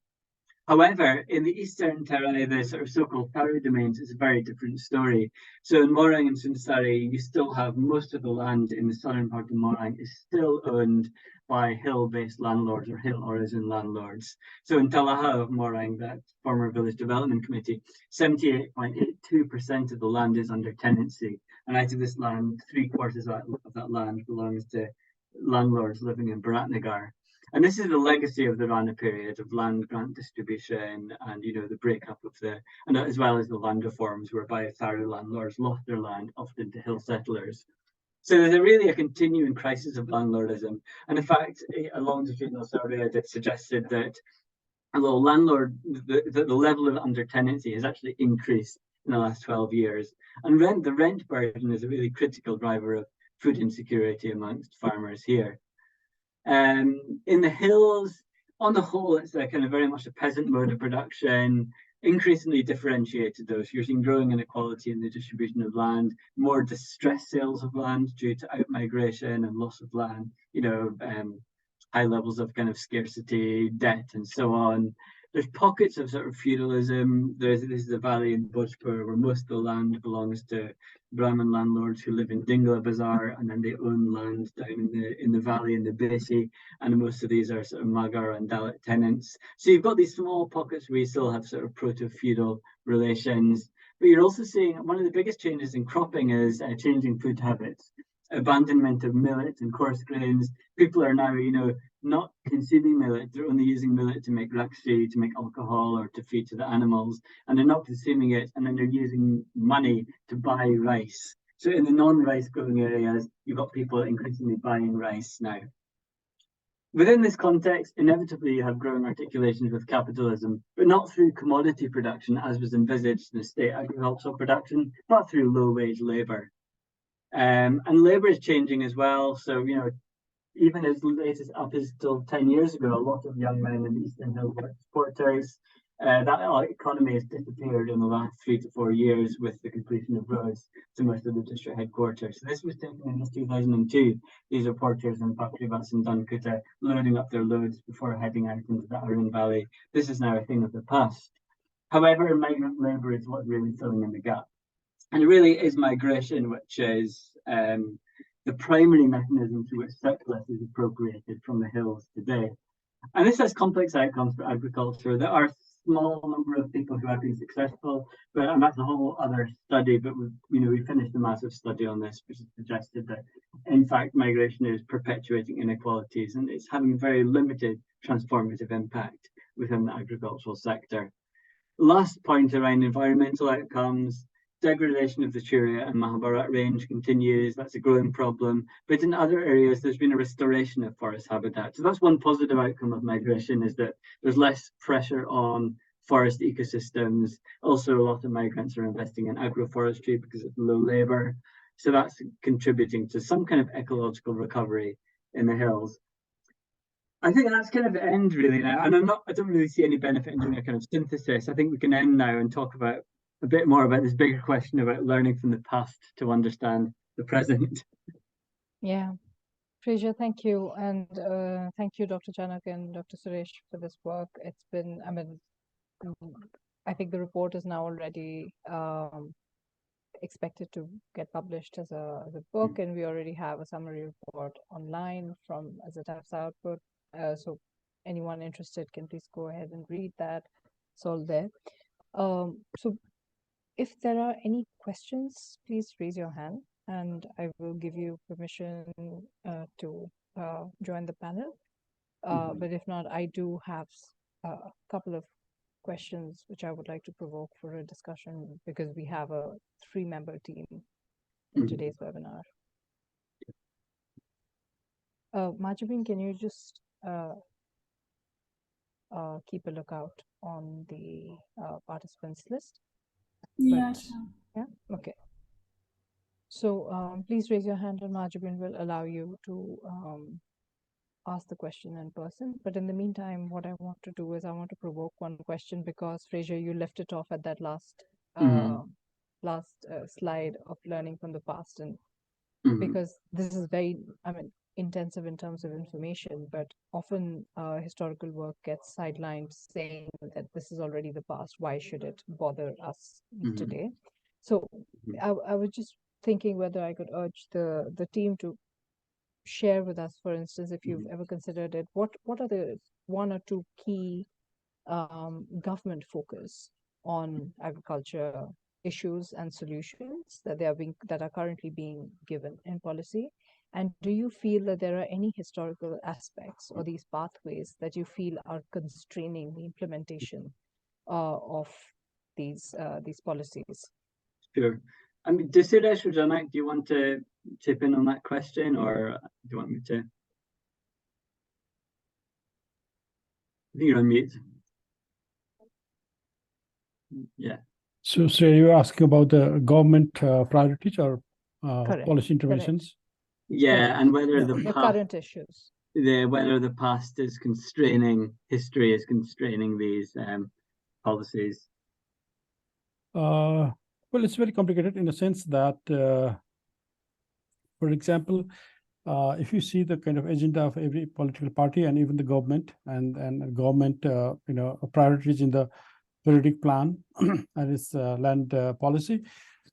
However, in the Eastern Tarai, the sort of so-called Faroe domains, it's a very different story. So in Morang and Sunsari, you still have most of the land in the southern part of Morang is still owned by hill-based landlords or hill origin landlords. So in Talaha of Morang, that former village development committee, 78.82% of the land is under tenancy. And out of this land, 3/4 of that land belongs to landlords living in Biratnagar. And this is the legacy of the Rana period of land grant distribution and, you know, the breakup of and as well as the land reforms whereby Faroe landlords lost their land, often to hill settlers. So there's really a continuing crisis of landlordism. And in fact, a longitudinal survey that suggested that although the level of under tenancy has actually increased in the last 12 years. And the rent burden is a really critical driver of food insecurity amongst farmers here. In the hills, on the whole, it's a kind of very much a peasant mode of production, increasingly differentiated though. So you're seeing growing inequality in the distribution of land, more distressed sales of land due to outmigration and loss of land, you know, high levels of kind of scarcity, debt, and so on. There's pockets of sort of feudalism. This is a valley in Bhojpur where most of the land belongs to Brahmin landlords who live in Dingla Bazaar, and then they own land down in the valley in the Besi, and most of these are sort of Magar and Dalit tenants. So you've got these small pockets where you still have sort of proto-feudal relations, but you're also seeing one of the biggest changes in cropping is changing food habits. Abandonment of millet and coarse grains. People are now, you know, not consuming millet. They're only using millet to make rakshi, to make alcohol, or to feed to the animals, and they're not consuming it. And then they're using money to buy rice. So in the non-rice growing areas, you've got people increasingly buying rice now. Within this context, inevitably you have growing articulations with capitalism, but not through commodity production as was envisaged in the state agricultural production, but through low-wage labour. And labour is changing as well. So, you know, even as late as up until 10 years ago, a lot of young men in the Eastern Hill worked porters. That economy has disappeared in the last 3 to 4 years with the completion of roads to most of the district headquarters. So this was taken in 2002. These are porters in Pakribas and Dunkuta loading up their loads before heading out into the Arun Valley. This is now a thing of the past. However, migrant labour is what really filling in the gap. And it really is migration, which is the primary mechanism through which surplus is appropriated from the hills today. And this has complex outcomes for agriculture. There are a small number of people who have been successful, and that's a whole other study. But we finished a massive study on this, which suggested that, in fact, migration is perpetuating inequalities, and it's having very limited transformative impact within the agricultural sector. Last point around environmental outcomes. Degradation of the Churia and Mahabharat range continues. That's a growing problem. But in other areas, there's been a restoration of forest habitat. So that's one positive outcome of migration, is that there's less pressure on forest ecosystems. Also, a lot of migrants are investing in agroforestry because it's low labor. So that's contributing to some kind of ecological recovery in the hills. I think that's kind of the end really now. And I don't really see any benefit in doing a kind of synthesis. I think we can end now and talk about a bit more about this bigger question about learning from the past to understand the present. Yeah. Fraser, thank you. And thank you, Dr. Janak and Dr. Suresh, for this work. It's been, I think the report is now already expected to get published as a book, and we already have a summary report online as a TAFSSA output. So anyone interested can please go ahead and read that. It's all there. So if there are any questions, please raise your hand and I will give you permission to join the panel. But if not, I do have a couple of questions which I would like to provoke for a discussion, because we have a 3-member team in today's webinar. Marjabin, can you just keep a lookout on the participants list? Yeah, sure. Yeah, okay. So please raise your hand and Marjabin will allow you to ask the question in person. But in the meantime, what I want to do is I want to provoke one question, because Fraser, you left it off at that last slide of learning from the past, and because this is very, intensive in terms of information, but often historical work gets sidelined saying that this is already the past. Why should it bother us today? So I was just thinking whether I could urge the team to share with us, for instance, if you've ever considered it, what are the 1 or 2 key government focus on agriculture issues and solutions that are currently being given in policy? And do you feel that there are any historical aspects or these pathways that you feel are constraining the implementation of these policies? Sure. Suresh or Janak, do you want to chip in on that question, or do you want me to? I think you're on mute. Yeah. So you're asking about the government priorities or policy interventions? Correct. Yeah, and whether the current issues. Whether the past is constraining, history is constraining these policies. Well, it's very complicated in the sense that, for example, if you see the kind of agenda of every political party and even the government and government, priorities in the periodic plan and its land policy,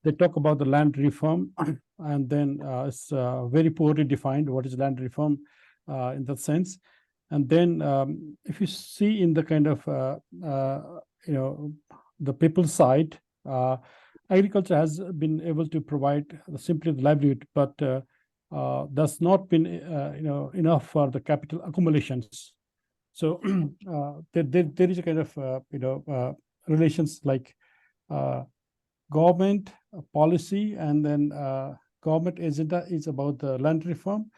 they talk about the land reform, and then it's very poorly defined what is land reform in that sense. And then if you see in the kind of, the people's side, agriculture has been able to provide simply the livelihood, but that's not been, enough for the capital accumulations. So there is a kind of, relations like government policy, and then government agenda is about the land reform,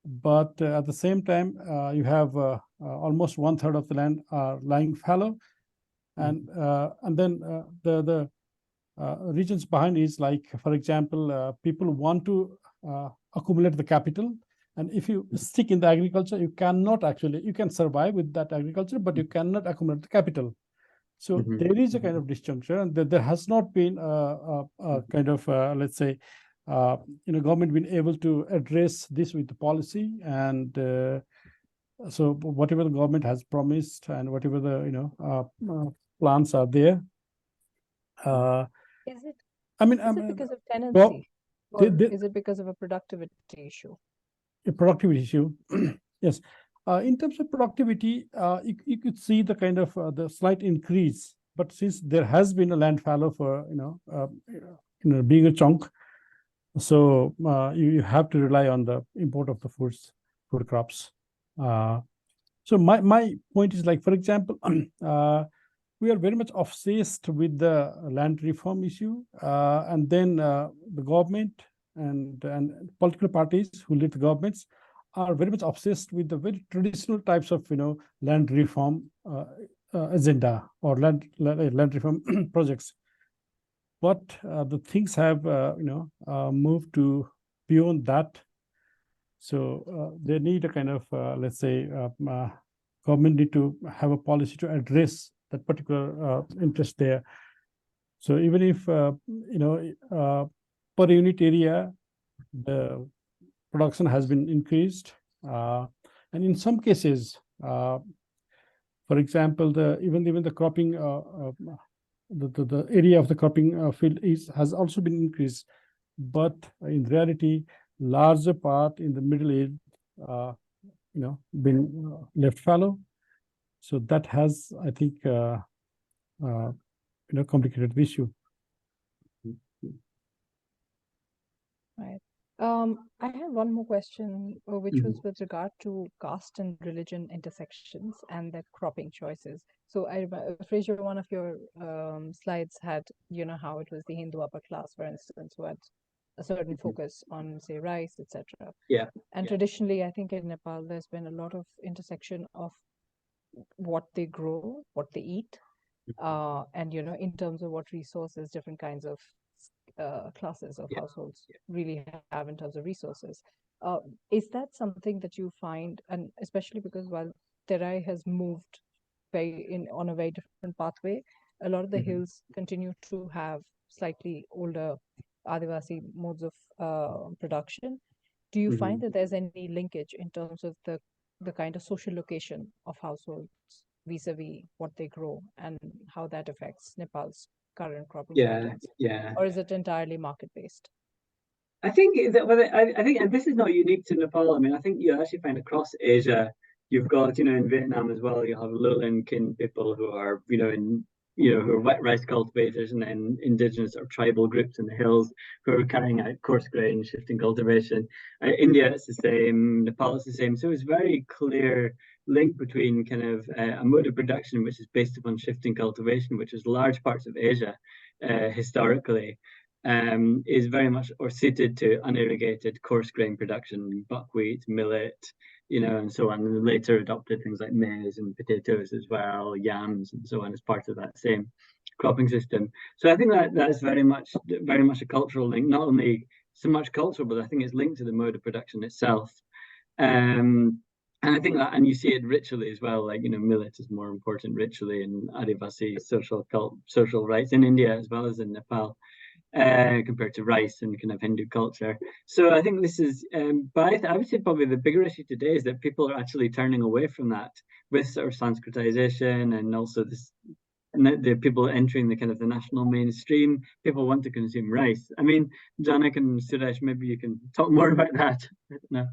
but at the same time you have almost 1/3 of the land lying fallow, and then the reasons behind is like, for example, people want to accumulate the capital, and if you stick in the agriculture, you cannot actually, you can survive with that agriculture, but you cannot accumulate the capital. So there is a kind of disjuncture, and there has not been a kind of, let's say, government been able to address this with the policy. And so whatever the government has promised and whatever the, plans are there. I mean, Is it because of tenancy, or is it because of a productivity issue? A productivity issue. Yes. In terms of productivity, you could see the kind of the slight increase, but since there has been a land fallow for being a chunk, so you have to rely on the import of the food crops. So my point is, like, for example, we are very much obsessed with the land reform issue, and then the government and political parties who lead the governments are very much obsessed with the very traditional types of land reform agenda or land reform projects. But the things have moved to beyond that. So they need a kind of let's say government need to have a policy to address that particular interest there. So even if per unit area the production has been increased, and in some cases, for example, even the cropping, the area of the cropping field has also been increased, but in reality, larger part in the middle age, been left fallow. So that has, I think, complicated the issue. Right. I have one more question, which was with regard to caste and religion intersections and their cropping choices. So I remember, Fraser, one of your slides had, how it was the Hindu upper class, for instance, who had a certain focus on, say, rice, etc. Yeah. And traditionally, I think in Nepal, there's been a lot of intersection of what they grow, what they eat, and in terms of what resources different kinds of classes of households really have in terms of resources. Is that something that you find, and especially because while Terai has moved on a very different pathway, a lot of the hills continue to have slightly older Adivasi modes of production. Do you find that there's any linkage in terms of the kind of social location of households vis-a-vis what they grow and how that affects Nepal's current cropping patterns? Or is it entirely market-based? I think that I think, and this is not unique to Nepal. I mean, I think you actually find across Asia, you've got, in Vietnam as well, you have lowland kin people who are, who are wet rice cultivators, and then indigenous or tribal groups in the hills who are carrying out coarse grain, shifting cultivation. India, it's the same. Nepal, it's the same. So it's very clear link between kind of a mode of production which is based upon shifting cultivation, which is large parts of Asia historically, is very much or suited to unirrigated coarse grain production, buckwheat, millet, and so on, and later adopted things like maize and potatoes as well, yams and so on as part of that same cropping system. So I think that is very much a cultural link, not only so much cultural, but I think it's linked to the mode of production itself. And I think that, and you see it ritually as well, like, millet is more important ritually in Adivasi social rites in India as well as in Nepal, compared to rice and kind of Hindu culture. So I think this is, but I would say probably the bigger issue today is that people are actually turning away from that with sort of Sanskritization, and also the people entering the kind of the national mainstream. People want to consume rice. I mean, Janak and Suresh, maybe you can talk more about that. No.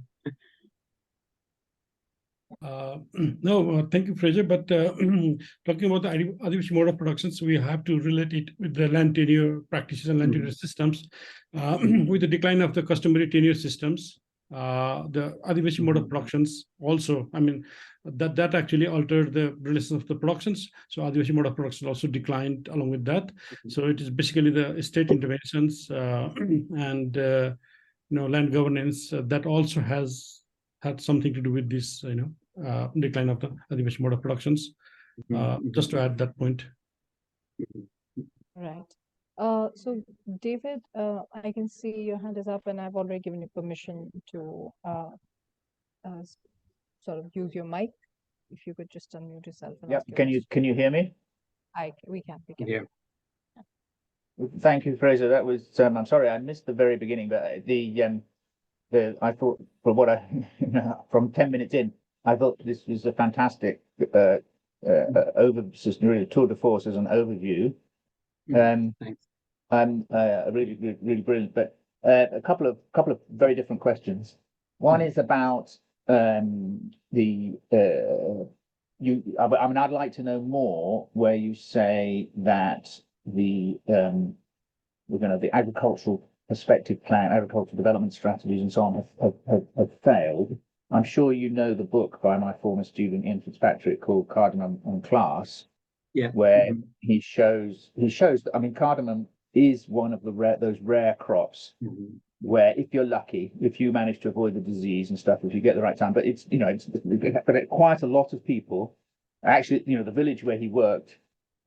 No, thank you, Fraser. But talking about the Adivasi mode of productions, we have to relate it with the land tenure practices and land tenure systems. With the decline of the customary tenure systems, the Adivasi mode of productions also, I mean, that actually altered the relations of the productions. So Adivasi mode of production also declined along with that. So it is basically the state interventions and land governance that also has had something to do with this, decline of the Adivasi mode of productions. Just to add that point. Right. So David, I can see your hand is up, and I've already given you permission to sort of use your mic. If you could just unmute yourself. And Can you hear me? We can. Yeah. Thank you, Fraser. That was I'm sorry I missed the very beginning, but I thought from 10 minutes in, I thought this was a fantastic really tour de force as an overview. Thanks. Really brilliant. But a couple of very different questions. One is about the I mean, I'd like to know more where you say that the the agricultural perspective plan, agricultural development strategies, and so on have failed. I'm sure you know the book by my former student Ian Fitzpatrick called Cardamom and Class, where he shows that, I mean, cardamom is one of those rare crops where, if you're lucky, if you manage to avoid the disease and stuff, if you get the right time, but it's but quite a lot of people actually, the village where he worked,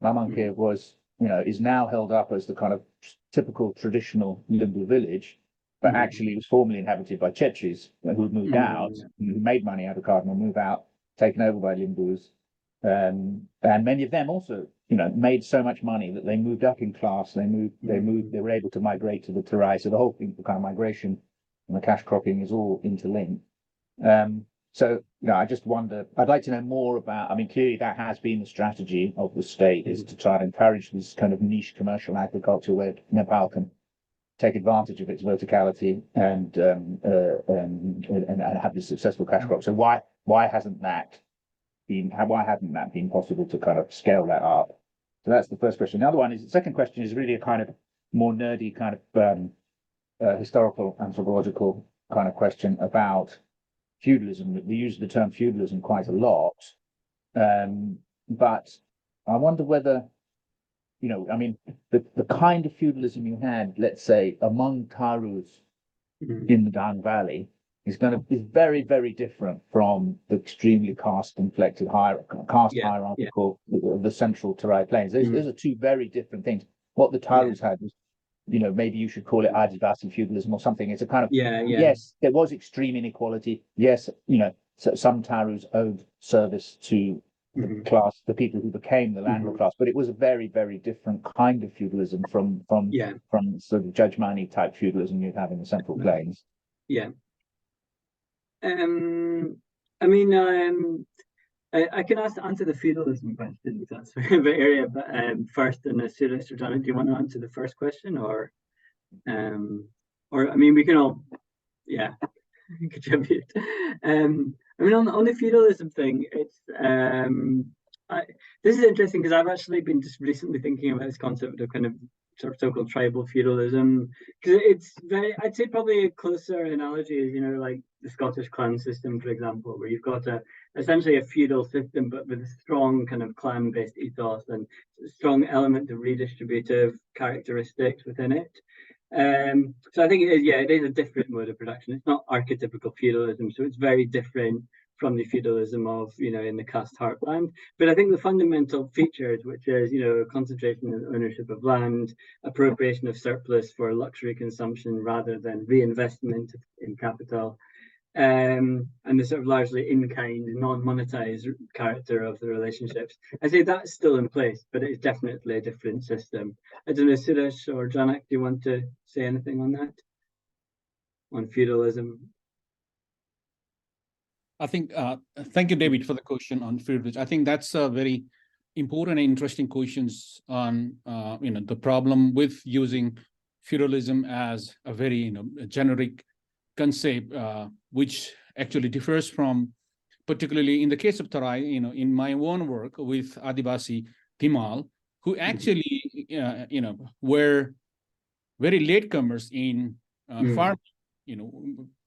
Mamanke, was is now held up as the kind of typical traditional Limbu village, but actually it was formerly inhabited by Chetris who moved out, who made money out of cardamom, move out, taken over by Limbus. And many of them also, made so much money that they moved up in class. They were able to migrate to the Terai. So the whole thing, the kind of migration and the cash cropping is all interlinked. So, I just wonder, I'd like to know more about, I mean, clearly that has been the strategy of the state, is to try to encourage this kind of niche commercial agriculture where Nepal can take advantage of its verticality and have this successful cash crop. So why hasn't that been possible to kind of scale that up? So that's the first question. The other one is, the second question is really a kind of more nerdy kind of historical anthropological kind of question about feudalism. We use the term feudalism quite a lot, but I wonder whether, I mean, the kind of feudalism you had, let's say, among Tharus in the Dang Valley is very, very different from the extremely caste-inflected hierarchical of the central Terai Plains. Those are two very different things. What the Tharus had was, maybe you should call it Adivasi feudalism or something. It's a kind of, yes, there was extreme inequality. Yes, so some Tharus owed service to the class, the people who became the landlord class, but it was a very, very different kind of feudalism from sort of Judgmani type feudalism you'd have in the Central Plains. Yeah. I mean, I can answer the feudalism question, if that's the area, but first, and Suresh or Janak, do you want to answer the first question, or I mean, we can all, contribute. I mean, on the feudalism thing, it's this is interesting because I've actually been just recently thinking about this concept of kind of sort of so-called tribal feudalism, because it's I'd say probably a closer analogy is, like the Scottish clan system, for example, where you've got essentially a feudal system, but with a strong kind of clan-based ethos and a strong element of redistributive characteristics within it. So I think it is a different mode of production. It's not archetypical feudalism, so it's very different from the feudalism of, in the caste heartland. But I think the fundamental features, which is, concentration and ownership of land, appropriation of surplus for luxury consumption rather than reinvestment in capital, and the sort of largely in-kind, non-monetized character of the relationships, I say that's still in place, but it's definitely a different system. I don't know, Suresh or Janak, do you want to say anything on that? On feudalism? I think, thank you, David, for the question on feudalism. I think that's a very important and interesting questions on, the problem with using feudalism as a very, generic concept, which actually differs from, particularly in the case of Terai, in my own work with Adivasi Dhimal, who actually, were very latecomers in farming.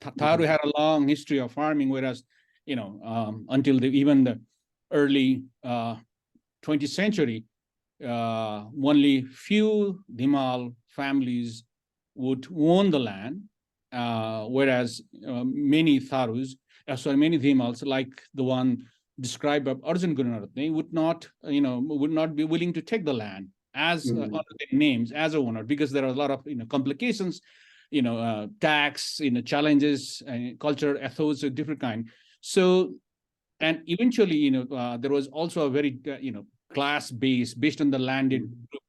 Tharu had a long history of farming, whereas, until even the early 20th century, only few Dhimal families would own the land, whereas many Tharus, many Dhimals, like the one described by Arjun Gurunaratne, would not be willing to take the land as under their names as a owner, because there are a lot of complications, tax, challenges, and culture ethos of different kind. So, and eventually, there was also a very class based on the landed group,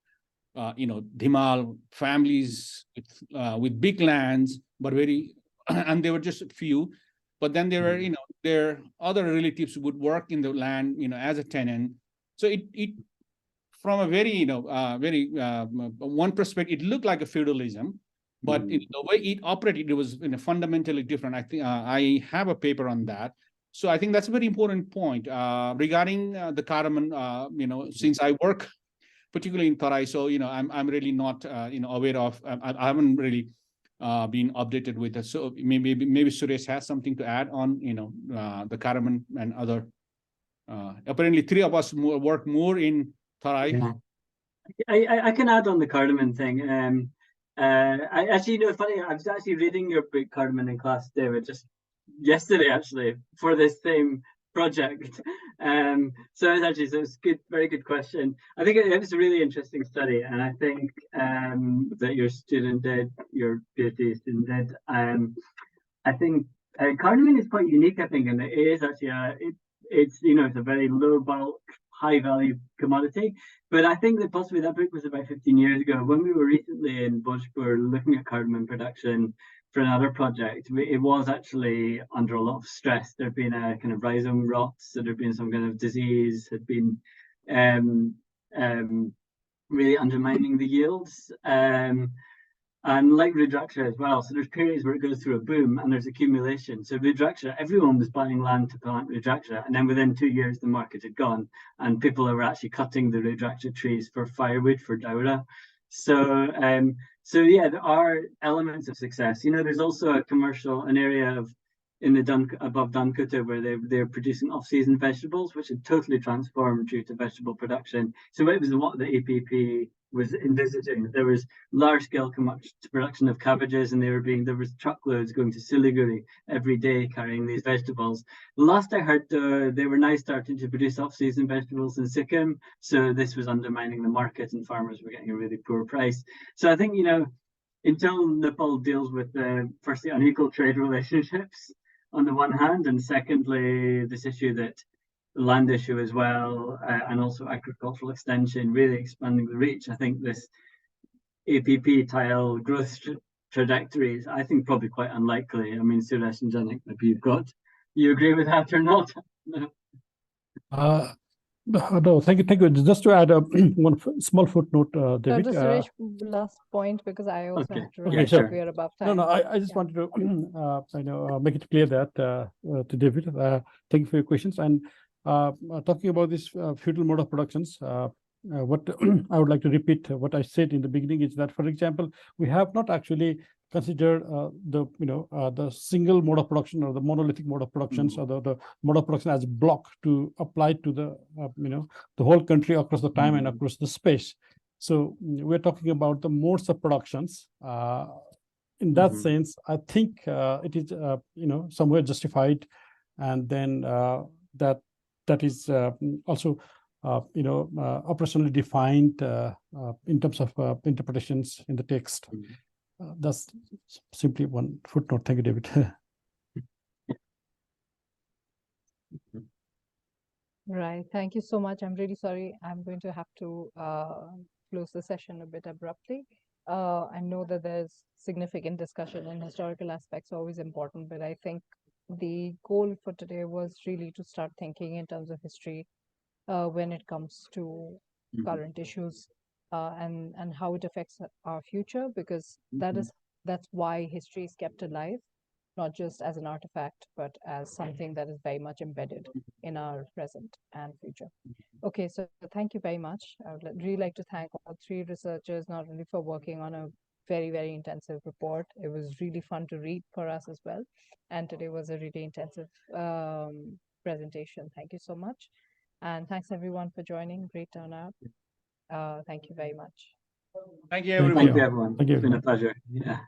Dhimal families with big lands, but very, and they were just a few. But then there were, their other relatives would work in the land, as a tenant. So it from a very, one perspective, it looked like a feudalism, but the way it operated, it was fundamentally different. I think I have a paper on that. So I think that's a very important point regarding the cardamom. Since I work particularly in Tarai, so I'm really not aware of. I haven't really been updated with it. So maybe Suresh has something to add on the cardamom and other. Apparently, three of us work more in Tarai. Yeah. I can add on the cardamom thing. I actually, funny, I was actually reading your book Cardamom in class, David, just yesterday actually for this same project. So it's good, very good question. I think it was a really interesting study, and I think that your student did, your PhD student did. I think cardamom is quite unique, I think, and it is actually it's a very low bulk, high value commodity. But I think that possibly that book was about 15 years ago. When we were recently in Bhojpur looking at cardamom production for another project, it was actually under a lot of stress. There'd been a kind of rhizome rot, so there'd been some kind of disease, had been really undermining the yields. And like Rudraksha as well, so there's periods where it goes through a boom and there's accumulation. So Rudraksha, everyone was buying land to plant Rudraksha, and then within 2 years the market had gone, and people were actually cutting the Rudraksha trees for firewood for Daura. So yeah, there are elements of success. There's also an area of in the above Dankota where they're producing off-season vegetables, which had totally transformed due to vegetable production. So it was what the APP was envisaging. There was large-scale production of cabbages, and there was truckloads going to Siliguri every day carrying these vegetables. Last I heard, they were now starting to produce off-season vegetables in Sikkim, so this was undermining the market, and farmers were getting a really poor price. So I think until Nepal deals with firstly unequal trade relationships on the one hand, and secondly this issue that land issue as well, and also agricultural extension, really expanding the reach. I think this APP tile growth trajectory is, I think, probably quite unlikely. I mean, Suresh and Janak, maybe you agree with that or not? No, thank you. Just to add one small footnote, David. Dr. Suresh, last point, because I also have to remember sure. we are above time. No, I just wanted to make it clear that to David. Thank you for your questions. And talking about this feudal mode of productions, what I would like to repeat what I said in the beginning is that, for example, we have not actually considered the single mode of production or the monolithic mode of productions or the mode of production as block to apply to the the whole country across the time and across the space. So we're talking about the modes of productions. In that sense, I think it is somewhere justified, and then that is also operationally defined in terms of interpretations in the text. That's simply one footnote. Thank you, David. Right. Thank you so much. I'm really sorry. I'm going to have to close the session a bit abruptly. I know that there's significant discussion and historical aspects are always important, but I think the goal for today was really to start thinking in terms of history when it comes to current issues and how it affects our future, because that's why history is kept alive, not just as an artifact, but as something that is very much embedded in our present and future. Okay, so thank you very much. I would really like to thank all three researchers, not only for working on a very, very intensive report. It was really fun to read for us as well. And today was a really intensive presentation. Thank you so much. And thanks everyone for joining. Great turnout. Thank you very much. Thank you, everyone. Thank you, everyone. Thank you. It's been a pleasure. Yeah.